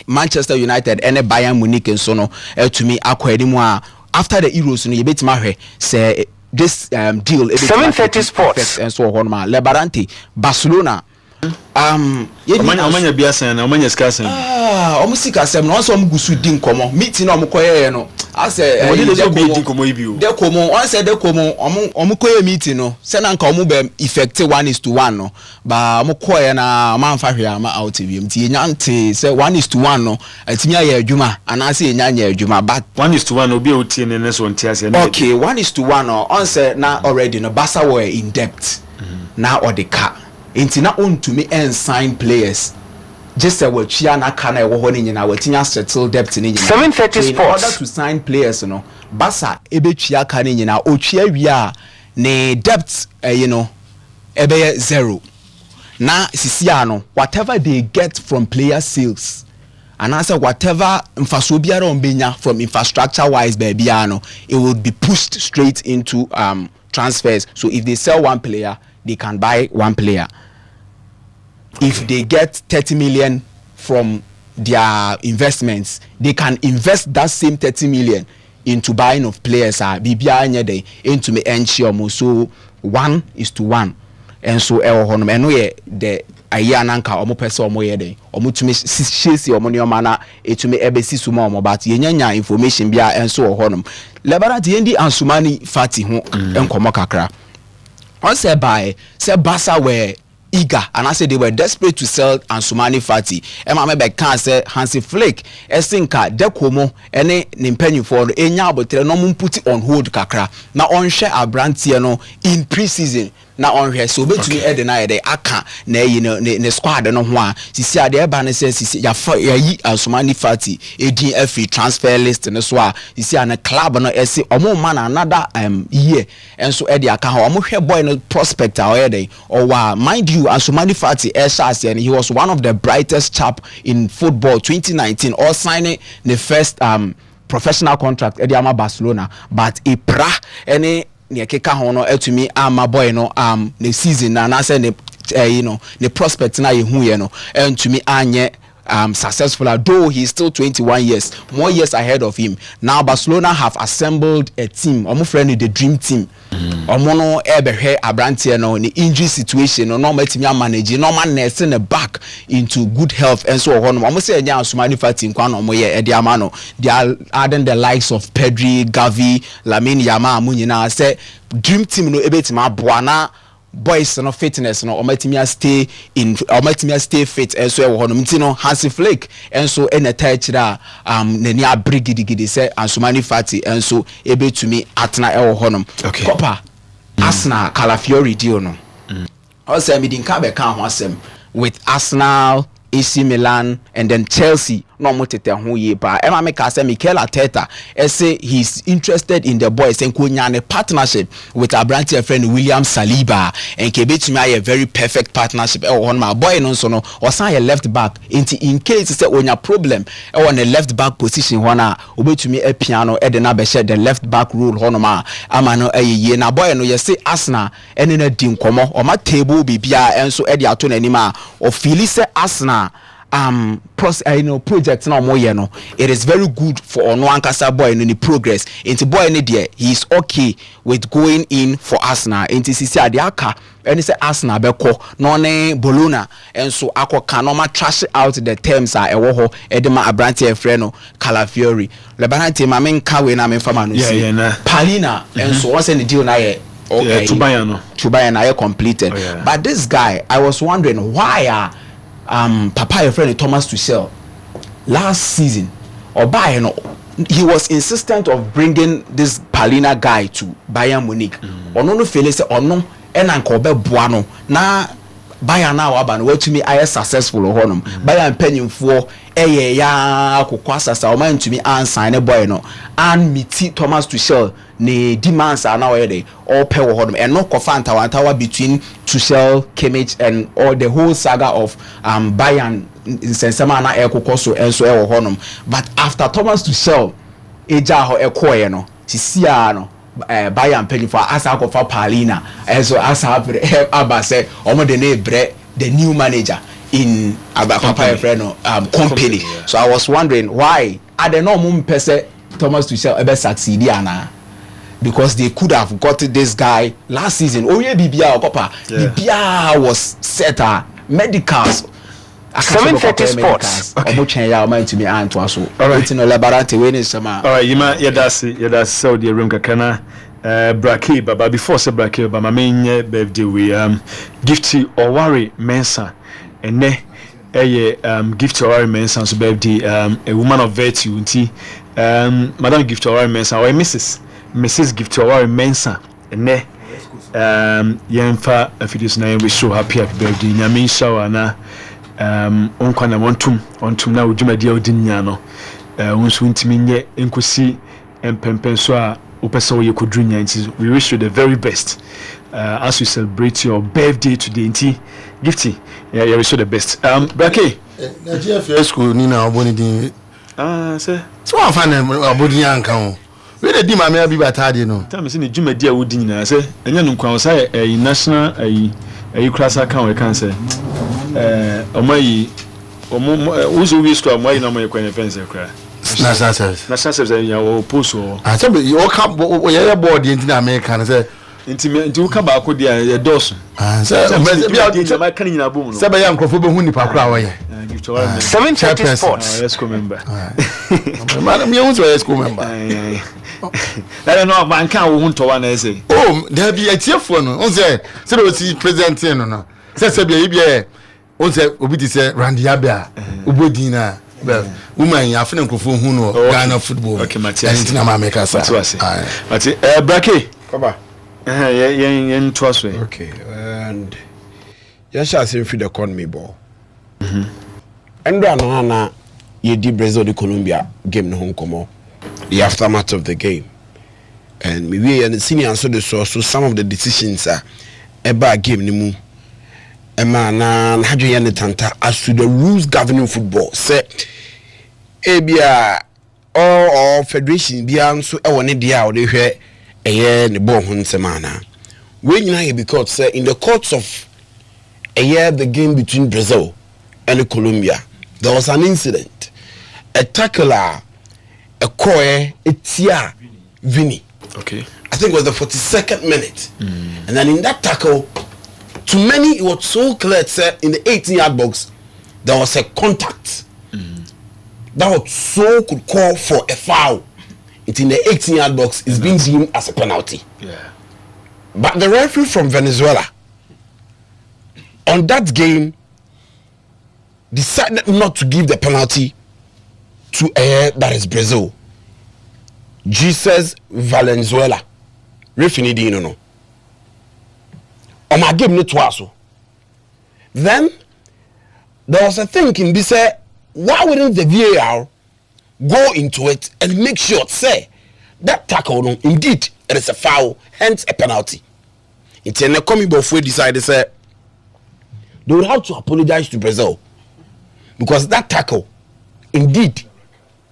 Manchester United and Bayern Munich and so no to me akwa after the Euros no you bet my say this deal 7:30 sports and so honoma Lebarante Barcelona omanya biasa na omanya skasen omusika sem no so omgusu din komo meeting no omkoye no ase we dey so be din komo ibio de komo on say de komo omkoye meeting no say na nka omu effect 1:1 no ba omkoye na manfa hwe ama out bi mti nyante say 1:1 no atimi aye adwuma ana say nyanya adwuma but 1:1 obi otie ne so ntiase okay 1:1 on say na already no Barca were in debt na or the car into na own to me and sign players just a what chia na kana e wo ho ni nyina watinya settle debt ni nyina 7:30 sports in order to sign players no Barca ebetwia ka ni nyina otwia wi a ne debt ebe zero na sisi ano whatever they get from player sales and answer whatever mfaso biara ombenya from infrastructure wise baby ano it would be pushed straight into transfers. So if they sell one player they can buy one player. If they get 30 million from their investments, they can invest that same 30 million into buying of players. Into me ensure so 1:1, and so and we the ayananka omo person omo yede omo to me shesi omo ne omana etu me ebesi suma omo but yenya information bia enso ohonum Lebarante yendi ansumani fati ho enkomo kakra on say by say Barca were eager and I said they were desperate to sell Ansumani Fati. Emma me can say Hansi Flick esinka dekomo ene nimpenyu for enya abotre no mun put it on hold kakra na on share Lebarante no in preseason na on here so betumi e deny dey aka na ne squad no ho a sisi ade eba ne say sisi ya yi Ansumani Fati edin afi transfer list ne so a sisi an club no ese omo man another year enso e dey aka ha omo hwe boy no prospect a o dey o wa mind you Ansumani Fati and he was one of the brightest chap in football 2019 or signing the first professional contract at Barcelona but ipra any ne keka hono etumi ama boy no the season na say the prospect na yehu ye no entumi anye successful though he is still 21 years more years ahead of him. Now Barcelona have assembled a team omo friend the dream team omo no ebehwe Lebarante no the injury situation no matimi manage no man nurse in the back into good health and so on omo say nya Ansumani Fati nkwa no omo ye edi ama no they are adding the likes of Pedri, Gavi, Lamine Yamal munyina say dream team no ebetima boana boys no fitness no omatimi stay fit and so e ho no Hansi Flick and so en etachira nani abrigidi say Ansumani Fati and so ebetumi atna e ho no Copa Arsenal Calafiori deal no also me din ka be kan ho asem with Arsenal, AC Milan and then Chelsea no mo tete ho ye pa e ma me ka say Mikel Arteta say he's interested in the boy say nkonya ne partnership with Lebarante friend William Saliba and kebetumi aye very perfect partnership e wo ma boy no so no osan ye left back in case say onya problem e wo ne left back position ho na obetumi e piano e de na be share the left back role ho no ma ama no ayeye na boy no ye say Arsenal ene na di nkomo o ma table bibia enso e de ato na nima o feel say Arsenal project na omoye no it is very good for ono ankasa boy no ni progress into boy no there he is okay with going in for Arsenal into sisi ade aka any say Arsenal beko no ne Bologna enso akoka no ma trash out the terms a ewo ho edema Lebarante friend no Calafiori Lebarante ma men ka we na men fama no see Palina enso what's in the deal na ye okay Tubayano na completed but this guy I was wondering why Papa your friend Thomas Tuchel last season or Bayern he was insistent of bringing this Palina guy to Bayern Munich ono no feel say ono ena nka obeboa no na Bayern na waba no watumi aye successful honum Bayern penimfo ya akokwa asasa o man tumi ansan ne boy no and meet Thomas Tuchel ne demands are now where they all pay honum and no kofanta wantawa between Tuchel, Kimmich and all the whole saga of Bayern in sensema na ekokoso enso e honum but after Thomas Tuchel eja ho ekoye no sisia no Bayern penny for asa for Palina enso asa aba say omo de na bre the new manager in Papa friend company so I was wondering why I don't know mum pese Thomas Tuchel ever succeed ana because they could have got this guy last season oh yeah bibia okopa bibia was set medicals 730 sports omo ya o man to me anto so alright no Lebarante we ni sama alright yima yedase Saudi room kakana brake baba before say brake baba menye birthday we gifty Owari Mensah ene gift Owari Mensah so birthday a woman of virtue nti madam gift Owari Mensah or Mrs gift Owari Mensah ene yemfa afidus na we show happy birthday nyame shower na onkwa na ontum na odwumadi odinya no wonso ntimi nye enkosi empempen so a opesa wo yekodrunya nti we wish you the very best as we celebrate your birthday today nti gifty yeah wish you the best brake na GFS school ni na oboni din say so afa na obodi anka ho we dey di mama abi batade no time say ne dwumadi a wodi nyina say enya no nkwa so national class account we can say omayi uzo we store omayi na omayi kwenye fence kra national service ya wo post o asabe you come ye board in America na say nti wo ka ba ko dia ye dos say bia ma kan nyina bom no say be ya nkrofo be hu nipa kra wo ye 730 sports let's go member madam you want to let's go member I don't know man kan wo hu to wa na say oh there be atiefo no on say o si president no say bia ye bia on say obi ti say Randy Abia obodin na woman ya afena nkrofo hu no Ghana football okay Matias na America sa Mati brake baba yen to us okay and yes I say feed the economy ball endo na ye di Brazil the Colombia game no komo the aftermath of the game and we and senior so the so some of the decisions are about game ni mu ema na hadwe ne tanta as to the rules governing football say ebia or federation bia nso e woni dia o de hwe eye ne ball ho nsemana we nyina here because say in the courts of the game between Brazil and Colombia there was an incident a tackler a koe etia Vini okay I think it was the 42nd minute and then in that tackle to many it was so clear that in the 18-yard box there was a contact that was so could call for a foul. It in the 18-yard box is being deemed as a penalty. Yeah. But the referee from Venezuela on that game decided not to give the penalty to that is Brazil. Jesus Valenzuela. Referee didn't know. On my game, not twice. Then there was a thing in this why wouldn't the VAR go into it and make sure, say, that tackle, no, indeed, it is a foul, hence a penalty. It's in the coming before decided, say, they would have to apologize to Brazil because that tackle, indeed,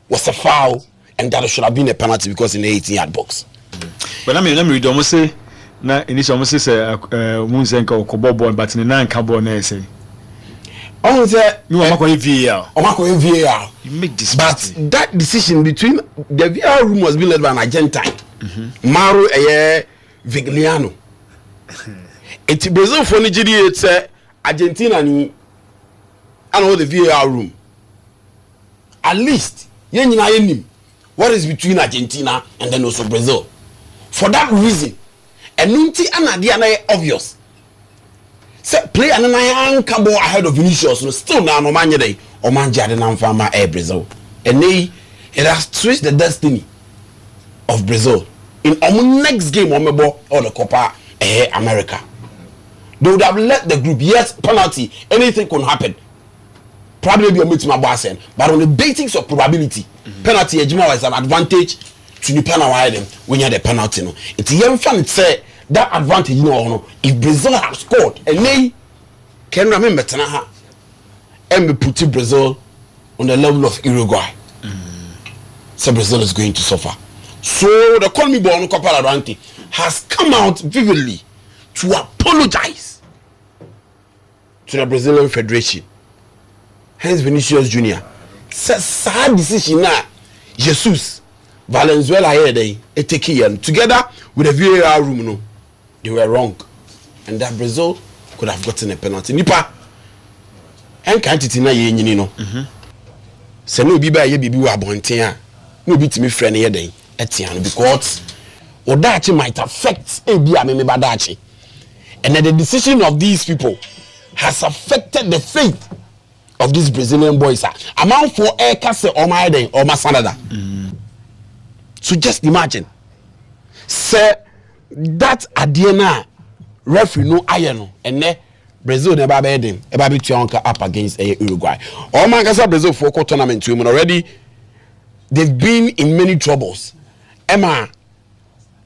was a foul and that should have been a penalty because in the 18-yard box. But I mean, let me read almost say, na initially almost say, Munzenka or Kobo, but in the 9 carbon, say. Oh, no, I'm not going VAR. VAR. You make this. But that decision between the VAR room was being led by an Argentine, Mauro Vigliano. It's Brazil for Nigeria. It's Argentina. I know the VAR room. At least, what is between Argentina and then also Brazil? For that reason, and Nunti and obvious. Say play and I can go ahead of Vinicius. No, still now no man day or man jade na fama Brazil. And it has switched the destiny of Brazil in our next game or the Copa America. They would have let the group, yes, penalty, anything could happen. Probably be a meeting my boss, but on the basis of probability, penalty is an advantage to the penalty when you have the penalty. No, it's young fan say that advantage, if Brazil have scored and they can remember Tanaha and we put Brazil on the level of Uruguay. So Brazil is going to suffer. So the Colmy Born Lebarante has come out vividly to apologize to the Brazilian Federation. Hence Vinicius Jr. says sad decision now. Jesus Valenzuela here they take here together with the VAR room. No, they were wrong, and that Brazil could have gotten a penalty. Nipa, and can't it na ye nyini no. Se no bi ba ye bibi wa bonten a, no bi timi frɛ ne ye den etian because odachi might affect ebi a me badachi, and the decision of these people has affected the faith of these Brazilian boys. Amount for air case or my day or my Sanada. So just imagine, say that Adiana referee no iron and ne Brazil never bed him about up against Uruguay. All my guys Brazil for tournament women already. They've been in many troubles. Emma,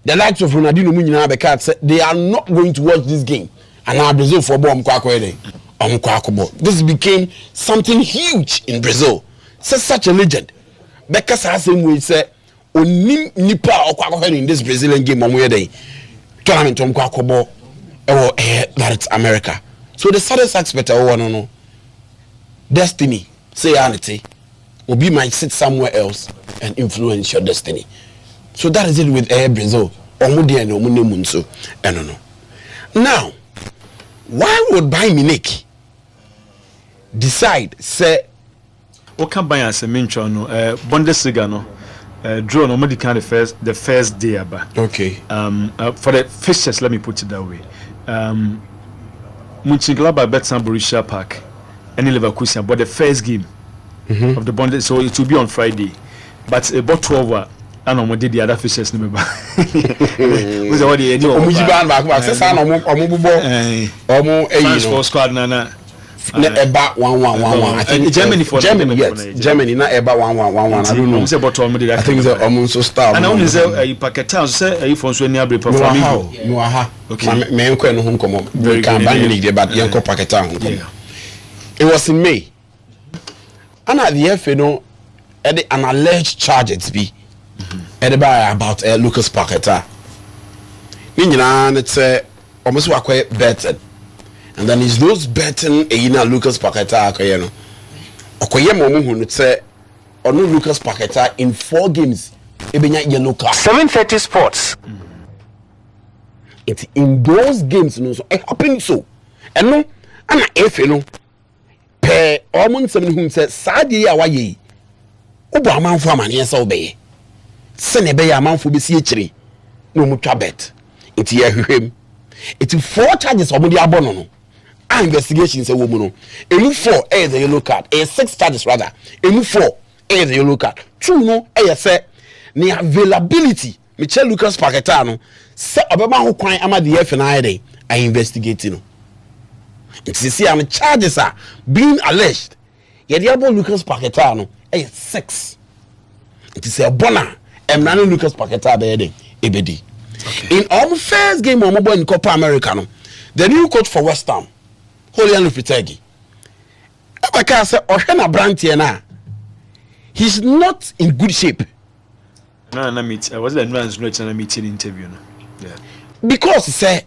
the likes of Ronaldinho Munina Bekat said they are not going to watch this game. And now Brazil for bomb this became something huge in Brazil. Such a legend. Because I same way say onim nipa okwakohwe in this Brazilian game on where they tournament kwakobo that it's America. So the saddest aspect I want to know, destiny, say anity, Obi might sit somewhere else and influence your destiny. So that is it with Brazil. Now, why would Bayern Munich decide say what can Bayern say mention no Bundesliga no draw no medical the first day about okay for the fixtures, let me put it that way. Mönchengladbach bet Borussia Park and Leverkusen but the first game of the Bundes, so it will be on Friday, but about 12 and on the other fixtures remember was already squad nana about 1-1-1-1. I think Germany for Germany, yes. Germany not about 1-1-1-1. I don't know. I think the almost star. And only say packet say for so near be performing. No aha. Okay. Me enko no home come. We can Bayern Munich there but enko packet it was in May. And at the FA no an alleged charges be about Lucas Paqueta. Ni nyina na say almost wakwe betted. And then is those betting Lucas Paqueta akoye no. Okoye mo hu no say ono Lucas Paqueta in 4 games ebenya yellow card. 7:30 Sports. It's in those games no so it happened so. And no ana efe no pe omo nsem hu say saade ya waye. Obo amanfo amane say obeye. Se ne be ya amanfo be si ekire no mutwa bet. It's ye hwehwem. It's 4 charges omo di abono no. Investigation say woman no. Emu 4 is a yellow card. 6 charges rather. Emu 4 is a yellow card. 2 no say the availability. Michel Lucas Paqueta no say obema ho kwan ama the FNI dey I investigating no. It's see am charges are being alleged. ye dey abo Lucas Paquetá no 6 it is a bona emrano Lucas Paquetá be dey ebedi in our first game on in Copa America no the new coach for West Ham Julian Lopetegui Abaka say ohwe na Lebarante na he's not in good shape. No, meet. I was the advance not in a meeting interview. No. Yeah. Because say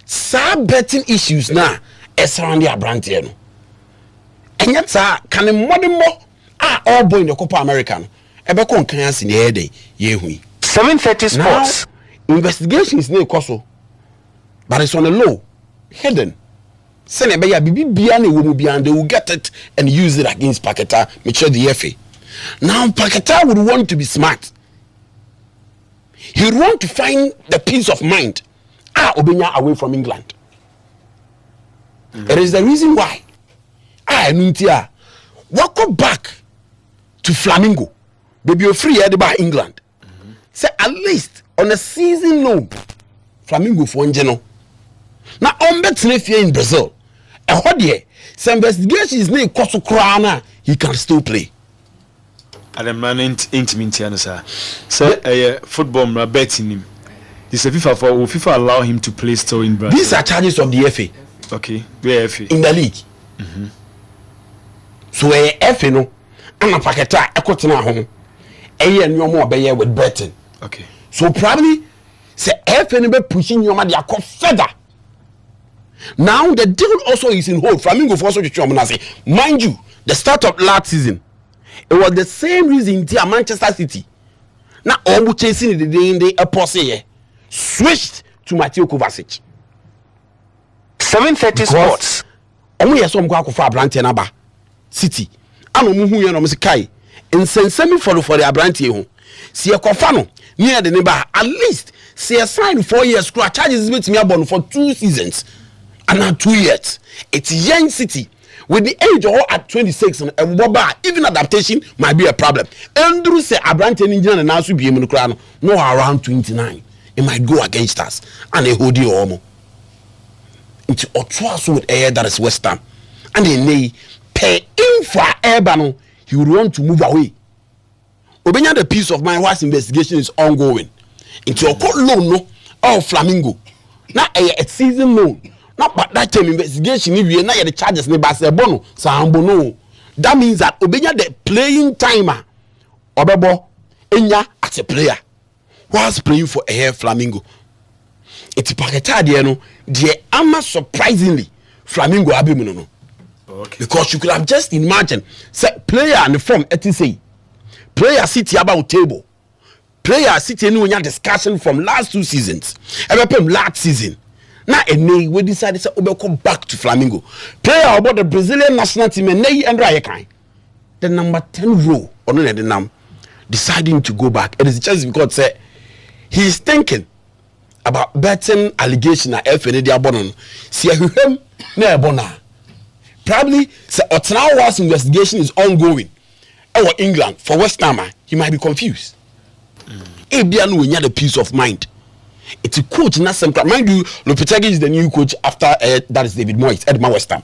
some betting issues now surround the Lebarante no. And yet can a modern more all boy in the Copa America no. Ebe kon kan asi na ede ye hui. 7:30 sports. Now, investigation is no coso. But it's on a low hidden. Send a bibi bia na wo bia and they will get it and use it against Paquetá, make sure the FA. Now Paquetá would want to be smart. He would want to find the peace of mind. Obenya away from England. It is the reason why Nuntia walk back to Flamingo. Baby you're free head by England. Say at least on a season loan Flamingo for Angelo. Now on bet in Brazil. And what year? Some investigation is named Koso Krana, he can still play. And the man ain't mintiana, sir. So a football betting him. This is FIFA allow him to play still in Brazil. These are charges of the FA. Okay, where FA? In the league. So a FA no, and a Paquetá a quotina home. A no more be with betting. Okay. So probably say FA no be pushing your money a further. Now the deal also is in hold. Flamingo for also to say, mind you, the start of last season, it was the same reason to Manchester City. Now all chasing the day in the apostle switched to Mateo Kovacic. 7:30 sports. Omo yeso mko akofo Lebarante na ba City. Ano mu hu ye no msekai. Nsensemi follow for the Lebarante ho. Si ekofa no, near the neighbor at least see a sign 4 years scratch charges with me abon for 2 seasons. And now 2 years. It's young City with the age of at 26 and even adaptation might be a problem. Andrew say Lebarante engineer and also be able to no around 29. It might go against us and a hold you almost. Into Otuaso with air that is West Ham. And they may pay in for Airbano, he would want to move away. Obenya the peace of mind whilst investigation is ongoing. Into a court loan no or Flamingo. Not a season loan. Not but that time investigation if you not the charges ne ba se bono sambo no. That means that Obenya the playing timer Obebo enya as a player whilst playing for a Flamingo. It's Paquetá there no the ama surprisingly Flamingo abimu no. Okay. Because you could have just imagined say player and the form say player city about table player city no nya discussion from last 2 seasons ebepem last season now we decided to come back to Flamingo player about the Brazilian national team and the number 10 row or no the name deciding to go back. It is just because say he is thinking about betting allegation at FND abonon see him na ebona probably say Otnawa's investigation is ongoing or England for West Ham he might be confused. Ebia no nya the peace of mind. It's a coach na some mind you Lopetegui is the new coach after that is David Moyes at West Ham.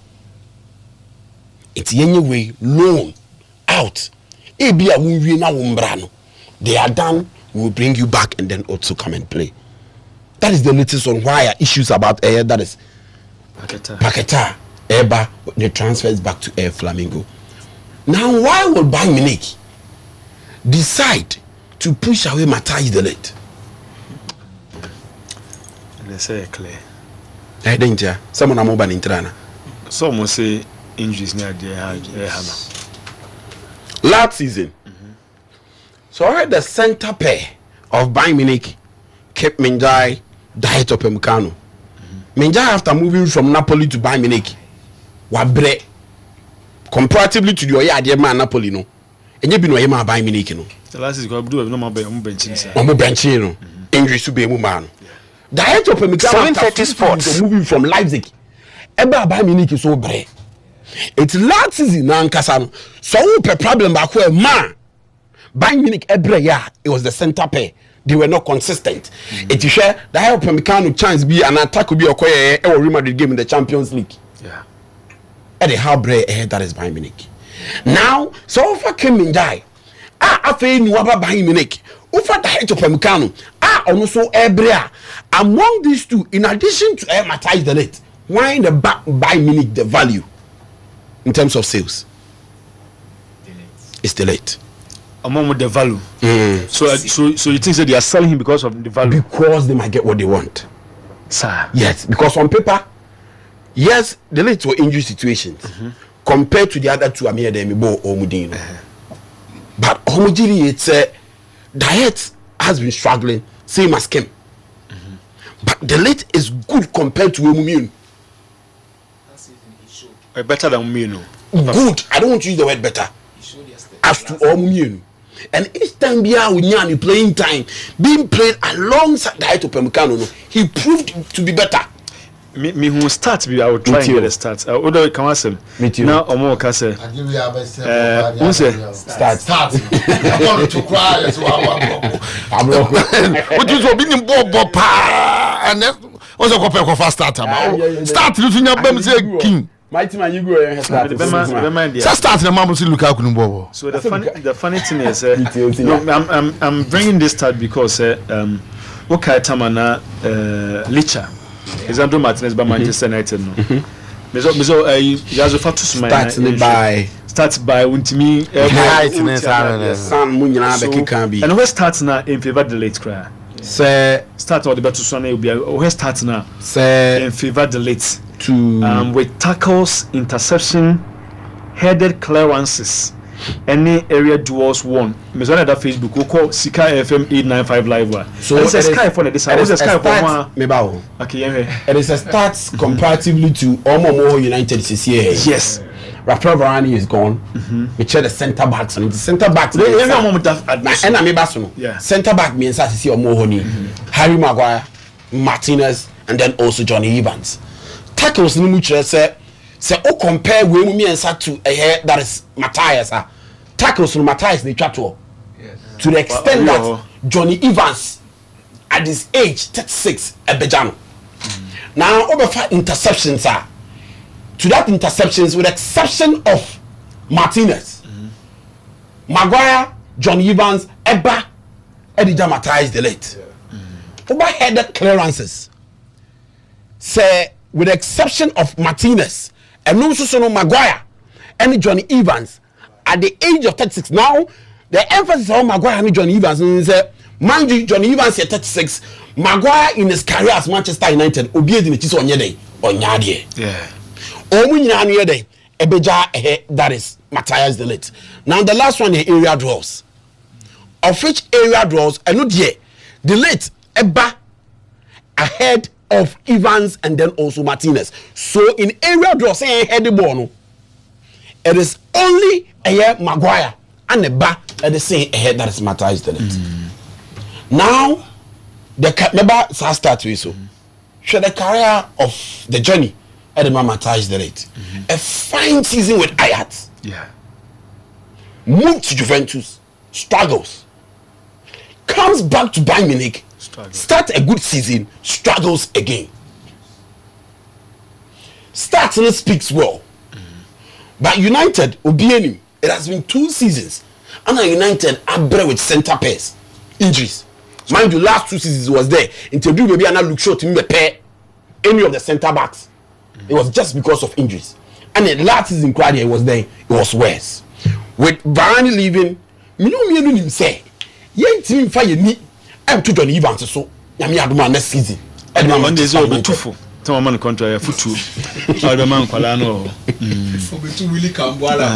It's anyway loan out. Ebia we na wombra no they are done, we will bring you back and then also come and play. That is the latest on why issues about that is Paquetá Eba the transfers back to Air Flamingo. Now why will Bayern Munich decide to push away Matthijs de Ligt? Let's say clear. I danger. Someone am over in Trana. Some say injuries near the last season. So I heard the center pair of Bayern Munich kept Menjai diet of Mkano. Menjai after moving from Napoli to Bayern Munich wabre comparatively to the idea man Napoli no. Enye bi no yema Bayern Munich no. The last is go do no benching sir. Benching no. Injuries to be man. Diet of Mkano 7:30 sports moving from Leipzig. Eba Bayern Munich so bre. It's last season na nkasa no. So pe problem back where man Bayern Munich every year it was the center pair. They were not consistent. It is share the help Mekano chance be an attack will be a Real Madrid game in the Champions League. Yeah. at the how brave that is Bayern Munich. Now, so far came in die. After you about Bayern Munich, over the height of Pemcano, also Ebrea. Among these two, in addition to amortize the rate, why in the Bayern Munich the value in terms of sales? It's delayed. Among the value. So you think that they are selling him because of the value? Because they might get what they want. Sir. Yes, because on paper, yes, the late were injury situations compared to the other two Amir Demibo or Mudino. But Omujiri, it's diet has been struggling, same as Kim. But the late is good compared to Umumun. Better than Umumun. Good. I don't want to use the word better. As to Umumun. And each time Biya playing time, being played alongside the height of Pemukano, he proved to be better. Me who start I will try and get a start. Although can ask him. Me too. Now Omo can say. Who say start. I want to cry as well. I'm not. What is what being Bob pa and what's a copy of fast starter? Start looking at them say king. Mighty man, you go and start. Start the mama see Lukaku no bobo. So the funny thing is, I'm bringing this start because okay, Tamana Licha is Andrew Martinez by Manchester United. No, so you have to start by Untimi. And who starts now in favor of the late cry? Start all the better son will be who starts now in favor of the late. With tackles, interception, headed clearances, any area duels won. Me zone that Facebook we call Sika FM 895 live one. So it's a Sky for this. It's a Sky for me bawo. Okay, yeah. It is a stats comparatively to Omo United CCA. Yes. Rafael Varane is gone. We check the centre backs and the centre backs. And I'm a yeah. Centre back means that see Omo Honi, Harry Maguire, Martinez, and then also Johnny Evans. Tackles no much say o compare we me and to that is Matthias tackles no Matthias they try to the extent that Johnny Evans at his age 36 Ebejano now over 5 interceptions to that interceptions with exception of Martinez Maguire Johnny Evans Eba Edija Matthias the late over headed clearances say with the exception of Martinez and also no Maguire and Johnny Evans at the age of 36. Now the emphasis on Maguire and Johnny Evans is mind you, Johnny Evans at 36, Maguire in his career as Manchester United obiedi ne chiso onyede onyade. Yeah. Omu nyina no yede ebeja that is Matthias de Ligt. Now the last one is area draws. Of which area draws and no de Ligt eba ahead of Evans and then also Martinez. So in area draw say head the ball no, it is only Maguire and the back at the same head that is Matthias de Ligt. Now the remember start with so show the career of the journey at the Matthias de Ligt. A fine season with Ajax. Yeah. Moved to Juventus, struggles. Comes back to Bayern Munich. Start a good season, struggles again. Starts and speaks well. But United, Obianim, it has been 2 seasons. And United are better with centre pairs. Injuries. Mind you, last 2 seasons was there. Until maybe I look short to me pair any of the centre backs. It was just because of injuries. And the last season crowd it was there, it was worse. With Varane leaving, me say, ye team fire me. I'm to Johnny Evans so yami aduma next season and there's all tufo tell man contract futu all man kwala no obetu really can boala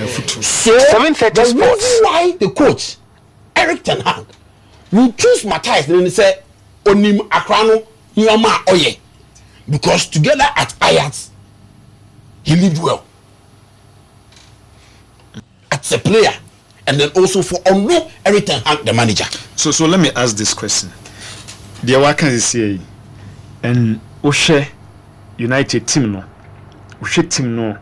futu so 7:30 sports why the coach Eric Ten Hag will choose Matthias and say onim akrano nyoma oye because together at Ajax he lived well as a player. And then also for no Eric Ten Hag the manager. So let me ask this question. The what can you say? And Oshe United team no. Oshe team no.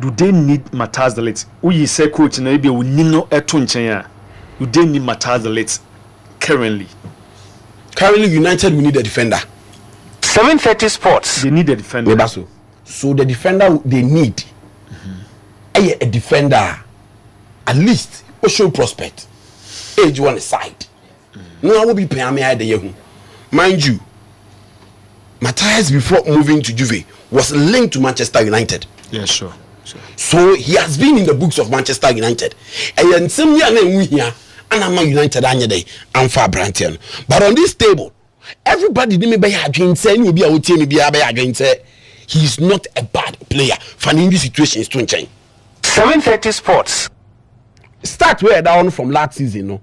Do they need Matthias de Ligt? We say coach na be we need no eto nchen ya. Do they need Matthias de Ligt currently? Currently United we need a defender. 7:30 sports. They need a defender. So So the defender they need a defender at least show prospect. Age one side. No, I will be paying me the year. Mind you, Matthias before moving to Juve was linked to Manchester United. Yeah, sure. So he has been in the books of Manchester United. And then some year we here and I'm United and far Brantian. But on this table, everybody didn't be a dream saying you be a team be a dream say he's not a bad player. Finding this situation is to change. 7:30 Sports. Start where down from last season, no.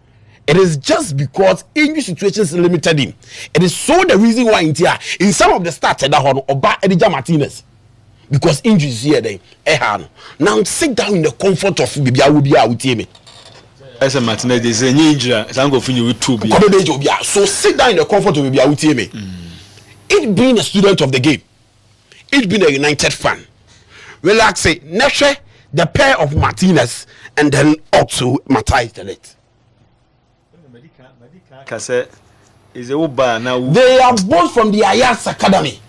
It is just because injury situations limited him. It is so the reason why in some of the starts at the horn Oba Elijah Martinez. Because injuries here then. Now sit down in the comfort of Bibia will be out with me. As a Martinez, there's an injury. So sit down in the comfort of Bibia with me. It being a student of the game, it being a United fan. Relax it. Neshe, the pair of Martinez and then also Matthias Delete. Is a bar now. They are both from the Ajax Academy.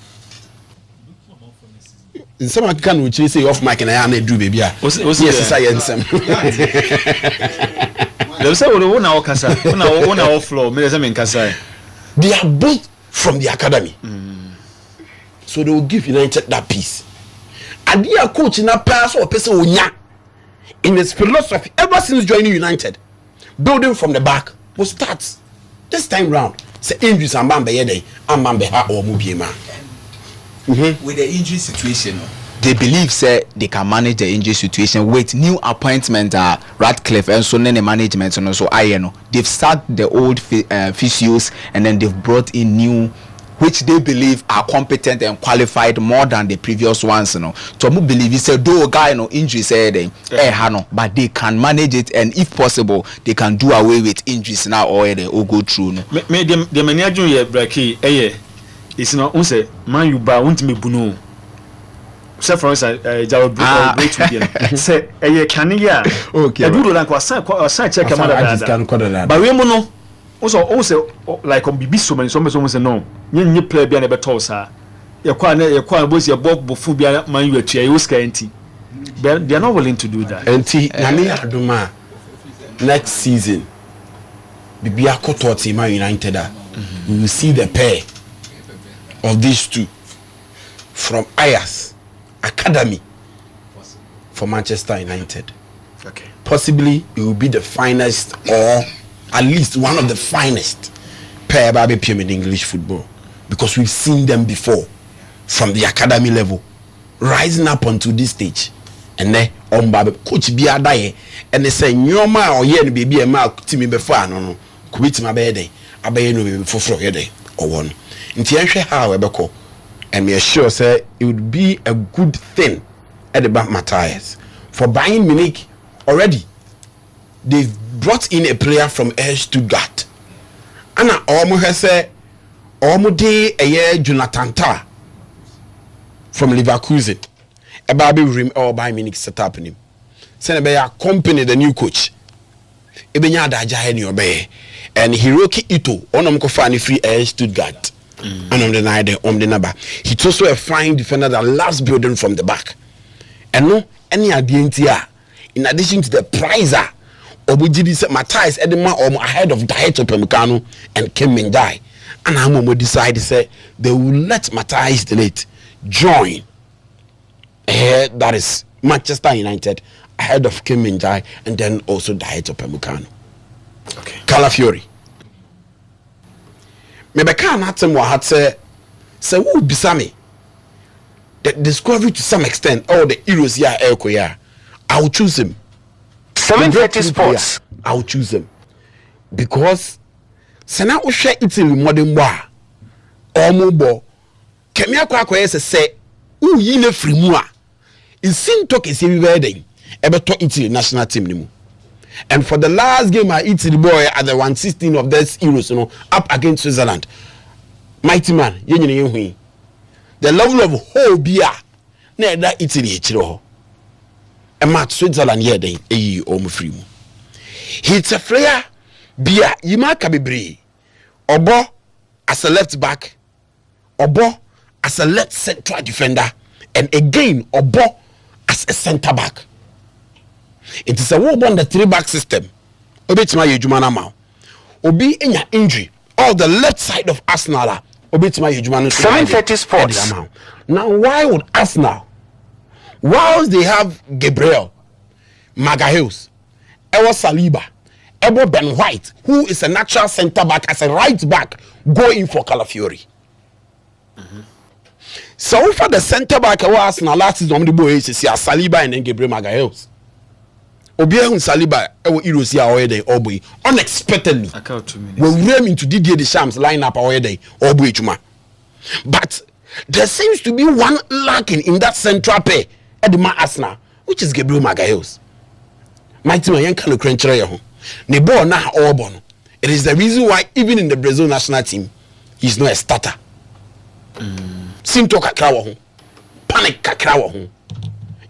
In some can which say off mic and I do baby. Yes, I am. They say we want our casa, on our floor. They are both from the academy. So they will give United that piece. And they are coaching a pass or person in his philosophy ever since joining United. Building from the back will start. This time round, say injuries and Bambe Yede and Bambe Ha or Mubiema. With the injury situation, they believe say they can manage the injury situation with new appointment Radcliffe and so many management and also they've started the old physios and then they've brought in new which they believe are competent and qualified more than the previous ones, So I believe he said, "Do guy injury say but they can manage it, and if possible, they can do away with injuries now or go through." Me the manager here braki it's not unse man you ba won't me bunu. Say for instance, Jawo break to them. Say can ya. Okay. I do like was check but we no. Also like on bibi so many some say no nye play bia na beto sa ye kwa boss ye bob bofu bia man you atua you ska enti they are not willing to do that enti na me aduma next season bibi akoto team Man United we will see the pair of these two from Ajax Academy for Manchester United. Okay, possibly it will be the finest or at least one of the finest pair by PM in English football, because we've seen them before from the academy level rising up onto this stage. And then on Babe coach be a die and they say nyoma or yen baby a mark to me before no quit my bed abay no for head or one in Tianshe how and me assure say it would be a good thing at the back Matthias for Bayern Munich already. They've brought in a player from Stuttgart. And almost has said, almost day a year Jonathan Tah from Leverkusen. A baby rim or by Munich set up in him. Send a company the new coach. Ebenya Daja in your bay. And Hiroki Ito, on Kofani free Stuttgart. And on the night, the number. He's also a fine defender that loves building from the back. And no, any idea in addition to the prizer. Obujidi said Matthias Edema ahead of Diet of Pemecano and Kim Min-jae. And Amomo decided say they will let Matthias Delete join. That is Manchester United ahead of Kim Min-jae and then also Diet of Pemecano. Okay. Calafiori. Mebeka natem wa hat say who bisame the discovery to some extent all the heroes here Elkoya. I will choose him. 7:30 Sports. I'll choose them because Sana Usha Italy modern bar or mobile. Kemia Kwakwa say, "Ooh, yine frimua." It's seen talk is every ever talk Italy national team. And for the last game, I Italy boy at the 116 of this Euros, up against Switzerland. Mighty man, the level of whole beer, near Italy, a match Switzerland here then free. He's a player beer yima kabibre obo as a left back obo as a left central defender and again Obo as a centre back. It is a war on the 3-back system. Obitima yejuma na ma. Obi enya injury. All the left side of Arsenal. Obitima yejuma no. 7:30 Sports. Now why would Arsenal, whilst they have Gabriel, Magalhaes, Ewo Saliba, Ebo Ben White, who is a natural centre back as a right back, go in for Calafiori? So for the centre back, Arsenal last season the boy is Saliba and then Gabriel Magalhaes. Obiehun Saliba ewo Irosi awede oboy unexpectedly. When we ram into Didier Deschamps lineup awede oboy chuma. But there seems to be one lacking in that central pair at the Arsenal, which is Gabriel Magalhaes. My team yan kan okrenchire ye ho. Ne ball na obo. It is the reason why even in the Brazil national team he's not a starter. Sim to kakra wo ho. Panic kakra wo ho.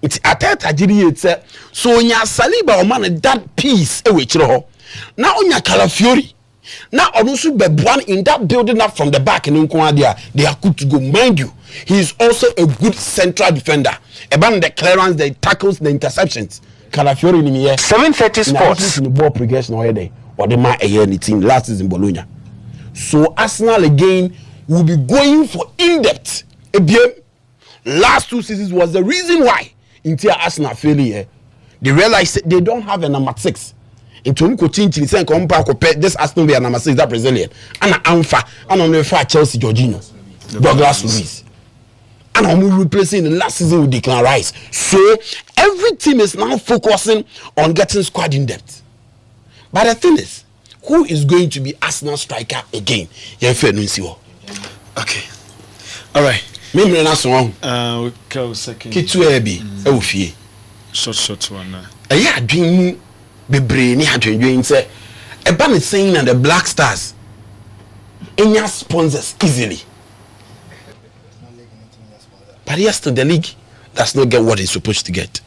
It's ateta jiri yetse so nya Saliba o man that piece e we kire ho na onya Calafiori na onu so bebuan in that building up from the back in nko ade they are good to go. Mind you, he is also a good central defender about the clearance, the tackles, the interceptions. Calafiori ni me 7:30 Sports in the ball progression or the man a year in team last season Bologna. So Arsenal again will be going for in-depth. Last 2 seasons was the reason why until Arsenal failure, they realized they don't have a number 6. Into Nkotinchi, they come back this Arsenal be a number 6, that Brazilian. And Anfa, and on the far Chelsea Jorginho, Douglas Luiz. And I'm replacing the last season with Declan Rice. So every team is now focusing on getting squad in depth. But the thing is, who is going to be Arsenal striker again? Okay. All right. Remember na so one. Okay, second. Kitu ebi e wo fie. Short one na. Eya adwin bebre ni adwin say e ba me saying na the Black Stars enya sponsors easily. But yes, to the league does not get what it's supposed to get.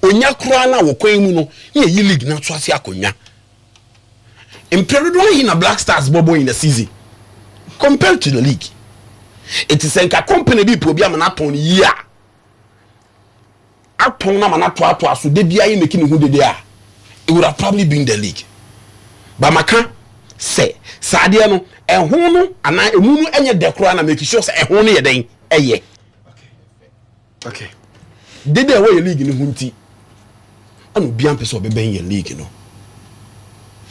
Onya kura na wo kwan mu no, ye league na so ase akonya. Imperial in a Black Stars bobo in the season compared to the league. It is a company be problem na ton year. Aton na mana to aso de bia yi making who de there. It would have probably been the league. But maka say sadia no ehun no ana emu no enye dekora na make sure say ehun no ye den eye. Okay. Did they way league ni hunti. Anu bia pese obeben ye league no.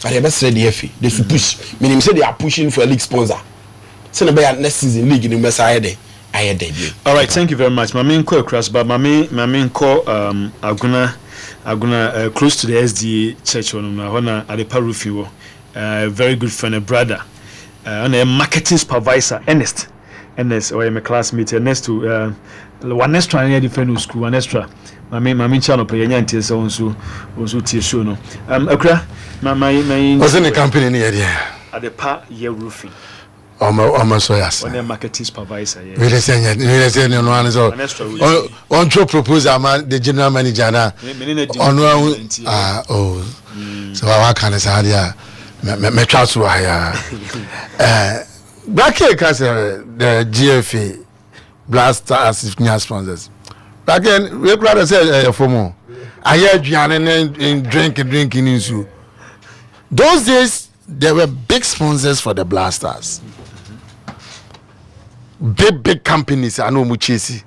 But they said the FA they should push. Meaning say they are pushing for a league sponsor. So next season league in the all right, thank you very much. My main call crash, but my main call Aguna close to the SDA church on at the Parufi. Very good friend, a brother, and a marketing supervisor, Ernest, or my classmate, Ernest to one extra near the school, one extra. My main channel play Yanti so show no. Akra, my was in the company near there at the Pa Year Roofing. Almost so yes. On a marketing supervisor, yeah. We say no one is all. On to propose the general manager now. So I can say yeah. Me try to back here cause the GFA Blast Stars sponsors. Back then we rather say for more. I hear Gianna and drinking into. Those days there were big sponsors for the Blasters. Big companies I know Muchesi.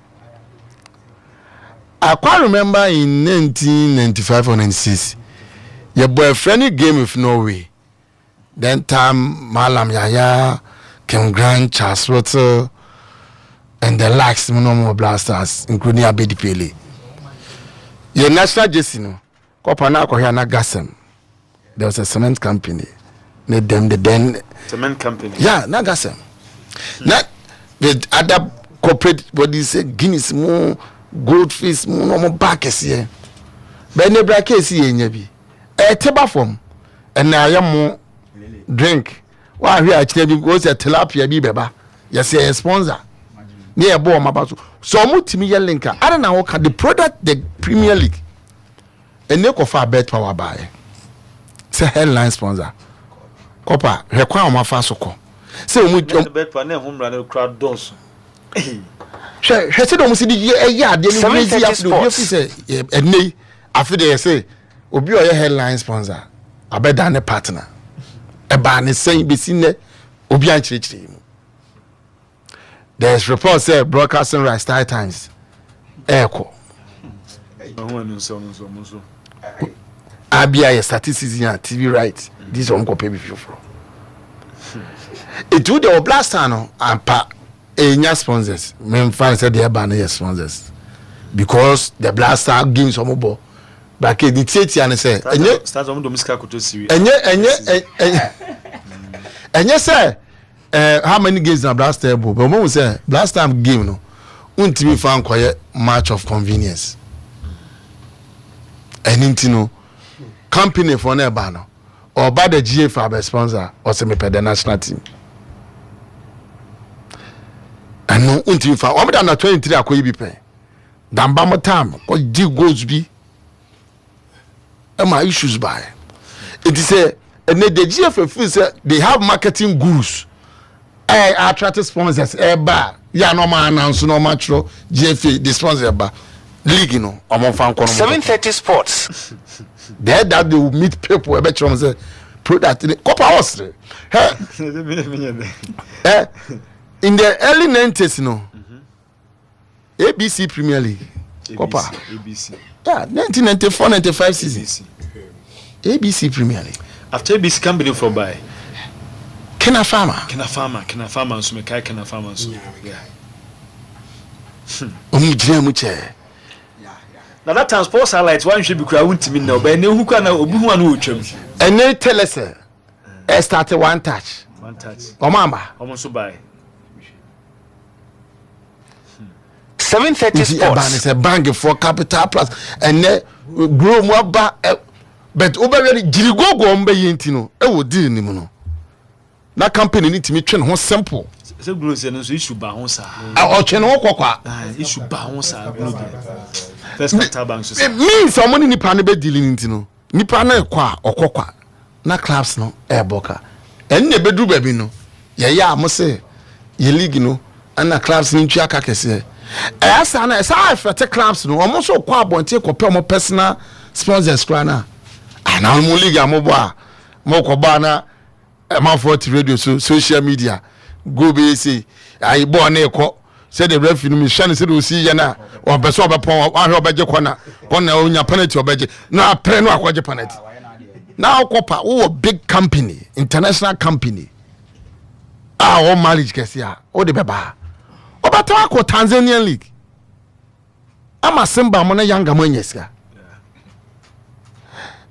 I quite remember in 1995 or 96, your boyfriend game with Norway. Then time Malam Yaya, Kem Grant, Charles Rutter, and the likes no Blasters, including Abedi Pele. Your national jersey no, Kopana Kohyana Gasem. There was a cement company. Made them the then cement company. Yeah, Nagasem. Not with other corporate bodies say Guinness more goldfish more backers here. But ne brackets here nyabi. Table form. And now I am more drink. Why we actually goes a tilapia bi beba. Yes, a sponsor. Near bo mabaso. So mutimi ya linka. I don't know how the product the Premier League. And ne ko fa bet power buy. It's a headline sponsor. Kopa, rekwa o mafa soko. Say we bet for na home run crowd dance. hwɛ sɛ dɔm si di ɛyɛ adeɛ no crazy after obi fi sɛ ɛnɛ after they say obi ɔyɛ headline sponsor abɛda ne partner ɛbaa ne sɛn bɛsi nnɛ obi ankyerɛkyerɛ mu. There's reports say broadcasting rights Star Times ɛɛkɔ abia yɛ statistics yɛ TV right this one kɔ pɛ bi foforɔ etu de Blaster no ampa enya sponsors men fan say the ban no sponsors because the Blaster games omo bɔ back the tietia ne say enye start omo do miska koto siri enye say how many games na Blaster bo but omo say Blaster game no untimi fan koye match of convenience anything no company for na ba no or by the GFA be sponsor or say me pay the national team and no untimi fan omo da na 23 akoyi bi pay dan ba mo time ko di goals bi my issues by it is a and the GFA feel say they have marketing gurus attract sponsors eba ya no ma announce no match GFA the sponsor eba league no among fan 7:30 sports there that they will meet people ebe try say product Copa House in the early 90s no ABC Premier League Copa ABC yeah 1994-95 season ABC Premier League after ABC company for by Kena Farmer so me kai Kena Farmer so yeah omujia muche na that transport satellite one should be kura wuntimi na oba ne hu kwa na obi hu anu otwam ene telese started one touch omamba omo so by 7:30 sports it's a bank for capital plus and grow more but over really jirigogo mbe yenti no e wo deal ni mu no na company ni timi twen ho simple se grow se no so issue ba ho sa o twen ho kokwa issue ba ho sa grow first capital bank so means o money nipa ne be deal ni ntino nipa na ekwa okokwa na clubs no e boka en ne bedru ba bi no ye ya mo se ye league no ana clubs ni ntwa aka kese esa na esa afete clubs no omo so kwa abonte kopɛ omo personal sponsors kra na ana mo league amobo a mo ko ba na ma for radio so social media go be say ai bo na ekɔ say the referee no me hwane say do si ye na o be so obepon ahwe obeje kɔna onya penalty obeje na pre no akɔje penalty na okopa wo big company international company o marriage kesi a o de beba obata ko Tanzanian league ama simba mo na yanga mo nyesa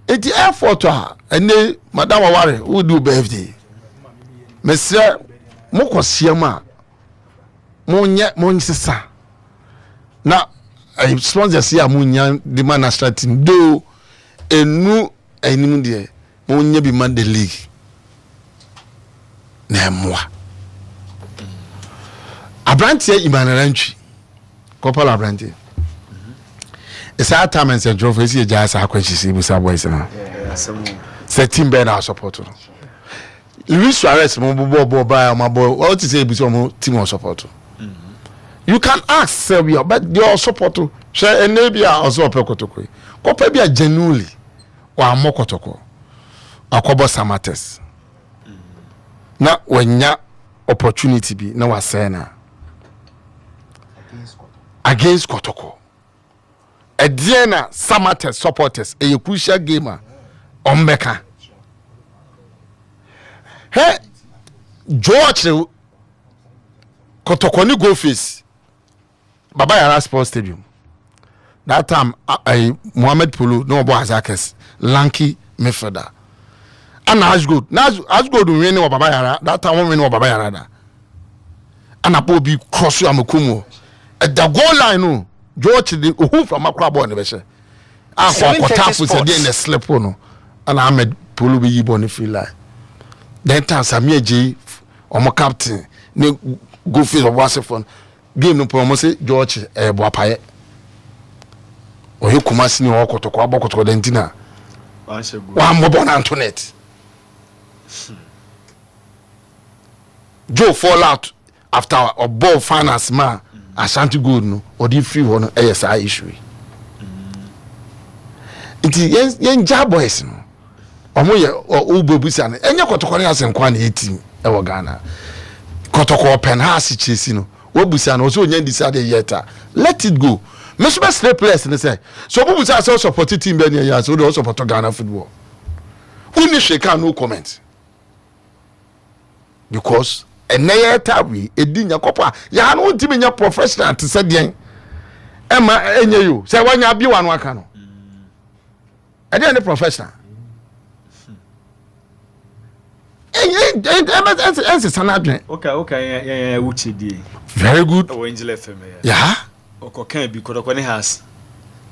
eti effort a ene madam waware who do birthday mesra mo kwosiam a mo nsesa na sponsors ya mo nya the man national team do enu enim de mo nya bi man the league na moa Abrante Imanarantwi Kopala Abrante it's our time and central for see just a question busa boys na say team be na support no Luis Suarez mo bo ba my boy what to say busa mo team of support you can ask Serbia but your support share enabia also pekotoko kopa bia genuinely wa mokotoko akobo Samates na wanya opportunity bi na wasena against Kotoko. A Diana Samates supporters a crucial gamer on Mecca. Hey, George Kotoko go face Baba Yara Sports Stadium. That time, Mohamed Pulu, no Boazakes, lanky midfielder. And Ashgood. Ashgood will win Baba Yara. That time, won't win Baba Yara. And a be cross you Amukumo. At the goal line, no, George the who from Accra born the best. I tap with again the slip no, and Ahmed Pulu be born feel like. Then time Samir J or my captain, no go feel of Wasifon. Game no promo say George Boapaye. Or you come as new or Kotoko Boko Dentina. One more born Antoinette. Joe fall out after a ball finance man Ashanti Gold no or the free one ASI issue. It is yen job boys no. Omoye or Ubebusa and any Kotokoni as and Kwan 18 ever Ghana. Kotoko Penhasi Chesino. Obusan also yen decided yet. Let it go. Mr. Stay players and say so Obusa also supported team Benny years, so they also support Ghana football. Only shake no comment. Because a naya tabi, a dinner copper, ya no team in your professional to say the Emma, any you say when you be one cano. I didn't professional. Okay, which is very good. Yeah. Okay, be Kotoko has.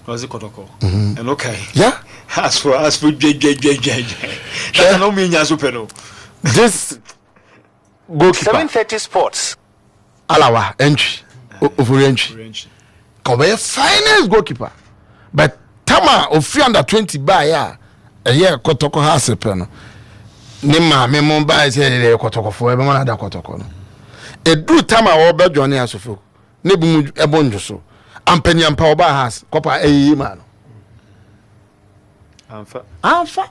Was it Kotoko? And okay. Yeah. As for that no mean as open. This goalkeeper 730 Sports. Alawa entry over entry. Kobe finest goalkeeper. But Tama of 320 by a year Kotoko has a pen. Nima me Mumbai say Kotoko for everyone other Kotoko. A do Tama or bed Johnny Asofo. Nebu ebonjoso. Ampeni ampa oba has kopa man. Anfa.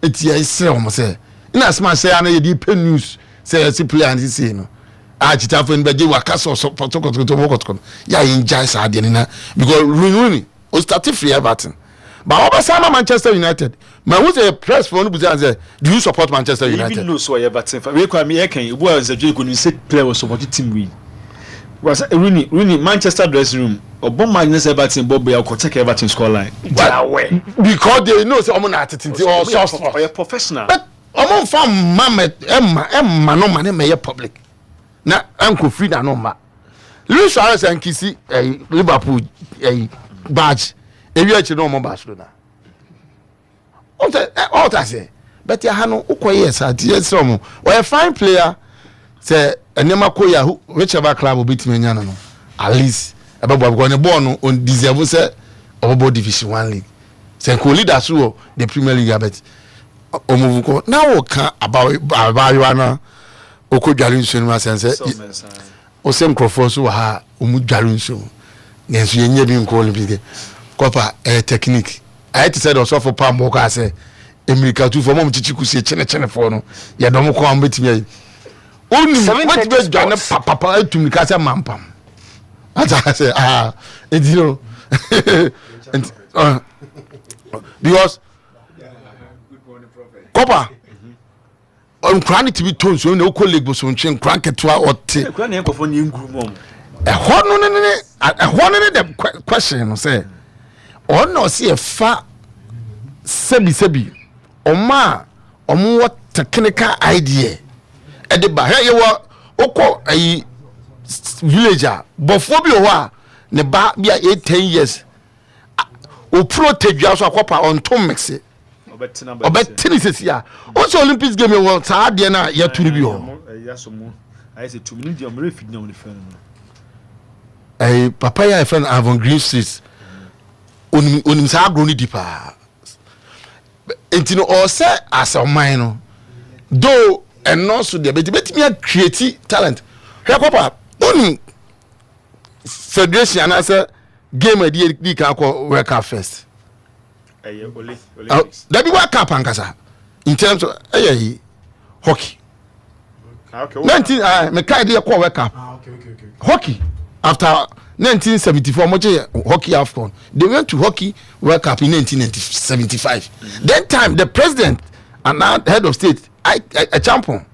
Eti ya ise omo say. Ina sma say ana ye di pen news say si play and say no. A chita fo nbeje waka so potoko. Ya injai sa de na because Rooney o start free Everton. But oba sama Manchester United. Ma who say press for no buza say do you support Manchester United? Even no so Everton. We kwa me can you boy say you go say player was support team win. Was Rooney Manchester dressing room or bomb minus Everton Bobby or check Everton scoreline. Because they know say omo na atititi or soft or professional. But omo fam mama Emma no man me public. Na uncle free na no ma. Luis Suarez and Kisi Liverpool badge. Ewi achi no mo Barcelona. All that say. But ya hano ukoye sa yes omo. We a fine player say enema koya whichever club will beat me nyana no at least ababo go ne ball no on deserve say obobo division 1 league say ko leaders who the Premier League abet omovu ko now we can about you na okodware nsu no sense o sem crofo so ha omudware nsu ngenso yenye bi nko Olympic kopa technique I had to say also for pambo ka say America tu for mom chichi kusie chene for no ye dom ko am betimi only what be dwane papa etumi ka say mampam ata say it you know because kopa on chronic to be told so no colleague bo so ntwen kranketwa ote kwan na nkofo ni nguru mom the question no say on no see fa sebi oma omo technical idea e de ba he wo okọ ayi villager bofo bi o wa ne ba bia 10 years o pro tedua so akopa on tom mix obetina sesia o so Olympics game wo sa de na ya turu bi o yasomo I say 2 minutes am refi na on friend papa ya friend Avon Green Street onim sa agro ni dipa entino o se asoman no do and no so de betimi create talent he kopa onim federation anasa game di ka ko world cup first that be world cup ankasa in terms of hockey okay 19 me kai de ko world cup hockey after 1974 moje hockey AFCON they went to hockey world cup in 1975 that time the president and now head of state a champion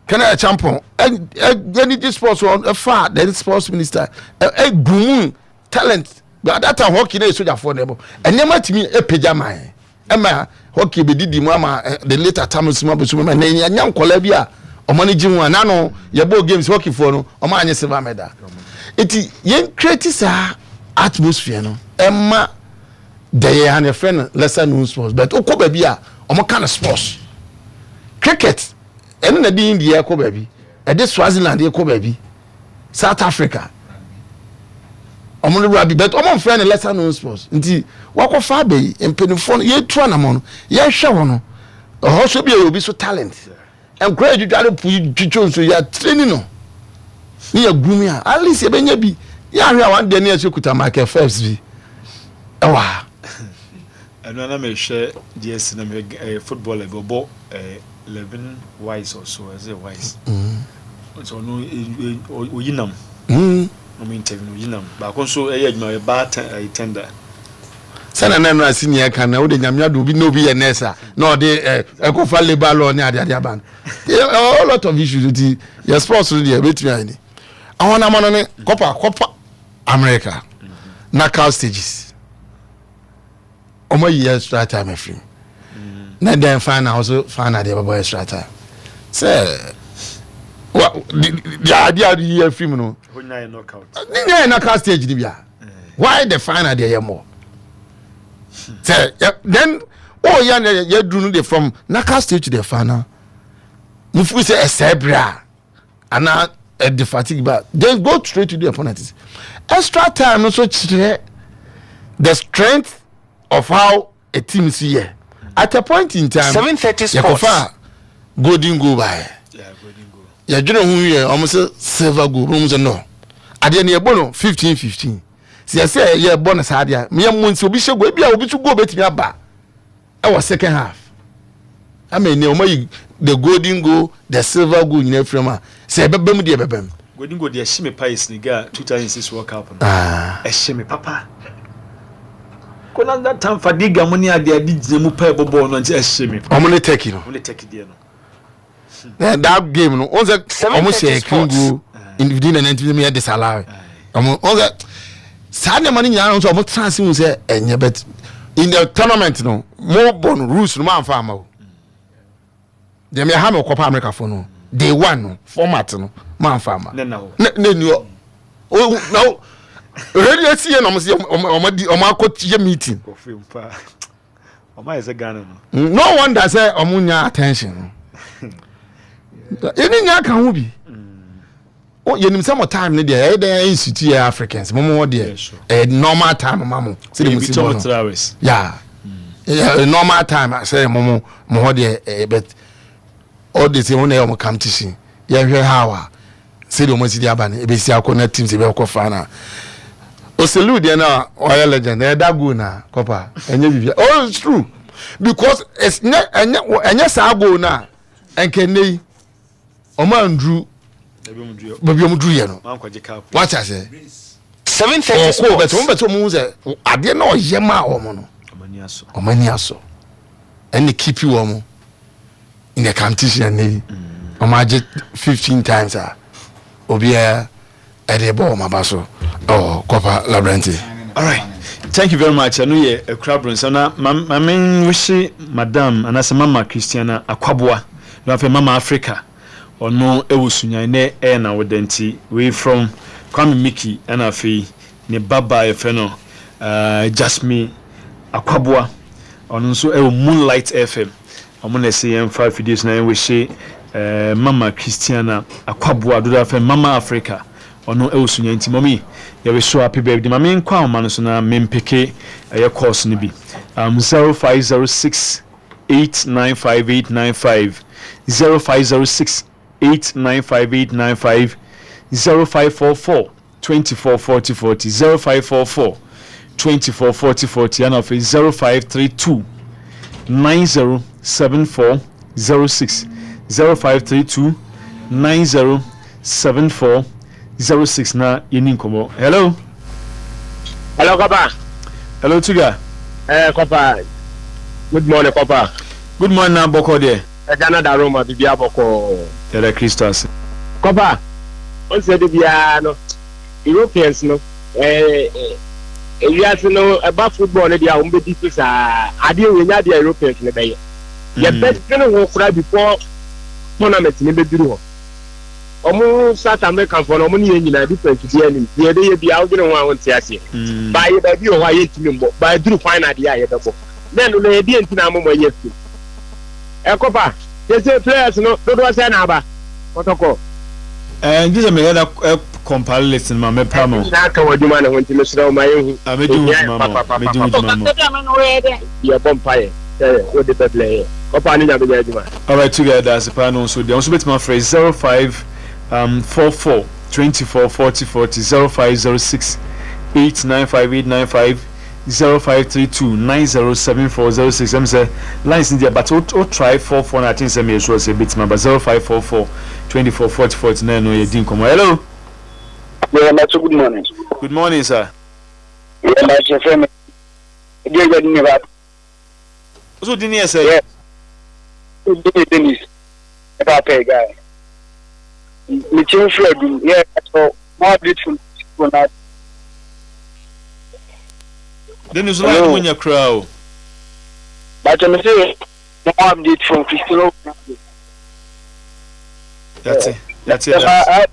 can a champion any sports on a far the sports minister a groom talent but that time hockey na soldier for them and never to me a pajama Emma hockey be did mama the later time small but na nyam kola bia o manage one no ye ball games hockey for no o ma anye silver medal it yen create atmosphere no Emma they and a friend lesser known sports but okoba bia o mo kind of sports cricket ene na di India okoba bi e de Swaziland okoba bi South Africa o mo rugby but o mo friend lesser known sports nti wako fa be empenifo ye tu na mo no ye hwe wo no o so bi obi so talent and great you got to so you are training no ni agumi a at least e benya bi ya hwe a one day na e kuta Michael Phelps bi ewa eno na me hwe DS na me football e bo 11 wise or so as a wise so no oyinam no me interview oyinam ba kon so e adwuma e ba tender sana na no senior kan na wo de nyamya do bi no bi ye nessa na o de ekofa labor law ni ade aban a lot of issues the your sports do there betimi ani awon na ne Copa America knockout stages omo year extra time free na then final also final the boy extra time say what the idea year free no knockout stage ni bia why the final there more say then you do the from knockout stage to the final mufu say a cebra and the fatigue but then go straight to the opponent extra time also the strength of how a team is here at a point in time 7:30 sports golden goal by golden goal ya jeno hu here almost silver goal rooms no ade na ebono 15 see say ya bonus ade me am nsi obi shego bia obi tu go betimi aba e was second half I mean the golden goal the silver goal in every say bebem de bebem golden goal de shime pies ni ga 2006 World Cup e shime papa kona that time fadiga money ade gine pa bobo no nje shime omone take no that game no on almost a goal in within the 90 minutes disallow on that sad money nya so almost trans mu say enye bet in the tournament no more bon rules no man farm o dem ya ha me Copa America for no day one no format no man farm na ni o no radio see no say o ma ko tie meeting o ma is a Ghana no wonder say omunya attention any nya kan hu bi o yenim some time ne dey dey institute Africans momo dey normal time mamo say dem see no yeah normal time I say momo mo dey but all the thing when you come to see you hear how say dem see dey aba ne e be see akona teams e be ko final Oselu dey na oil legend e da go na Copa enye bibia oh it's true because it's enye sa go na enkenei o man drew baby omdru ye no what I say 7:30 sports but mo say ade na oye ma o mo no omani aso and keep you o mo in the competition ni o ma 15 times obia edebo ma baso Copa Lebarante. All right, thank you very much. I know you a crab run so na mamen wish madam anase mama Christiana Akwaboa na fe mama Africa ono ewusunya ne na wodenti we from Kwame Miki and afi ne baba efeno Jasmine Akwaboa ono so Moonlight FM omo na say 5 videos na we she mama Christiana Akwaboa do that mama Africa ono ewusunya nti mommy ya we show happy birthday mama nkwa o man so na mempeke ye course ni bi 0506 895 0506 895 0544 2440 0544 2440 and of 0532 9074 06 0532 9074 06 na yeni komo. Hello Papa. Hello Tuga. Papa. Good morning Papa. Good morning na boko there. Ghana da Roma bibia boko. Tele Christos. Papa. On said bibia no Europeans no you know about football they are be this ade we nya the Europeans ne be ye best thing wo kura before tournament ne be duru ho omo South American for omo ne nyina different dia ni ye de ye bia wo gene ho awon ti ase ba ye ba bi o ha ye timi mbo ba duru final dia ye be bo then no ye bi entina mo ye fi Copa they say players no do say na aba protocol this me that compile listen ma me pramo na ka waduma na wonti mesra o mayehu medu mama ya bompaye o de beble Copa ni nya be juma all right together as a panel so they also bet my phrase 05 44 24 40 40 0506 895 895 0532 907406. I'm say lines in there, but we'll try 44. I think some years was a bit number 0544 24 40 49. No, you didn't come. Hello. Yeah, Macho, good morning. Good morning, sir. Yeah, Macho, friend. Dear God, never. So didn't you say? Yeah. Dennis, a pay guy. Me change Fred. Yeah, so more beautiful. Then it's like when you crowd. But I'm saying, more update from Cristiano. That's it. That's it.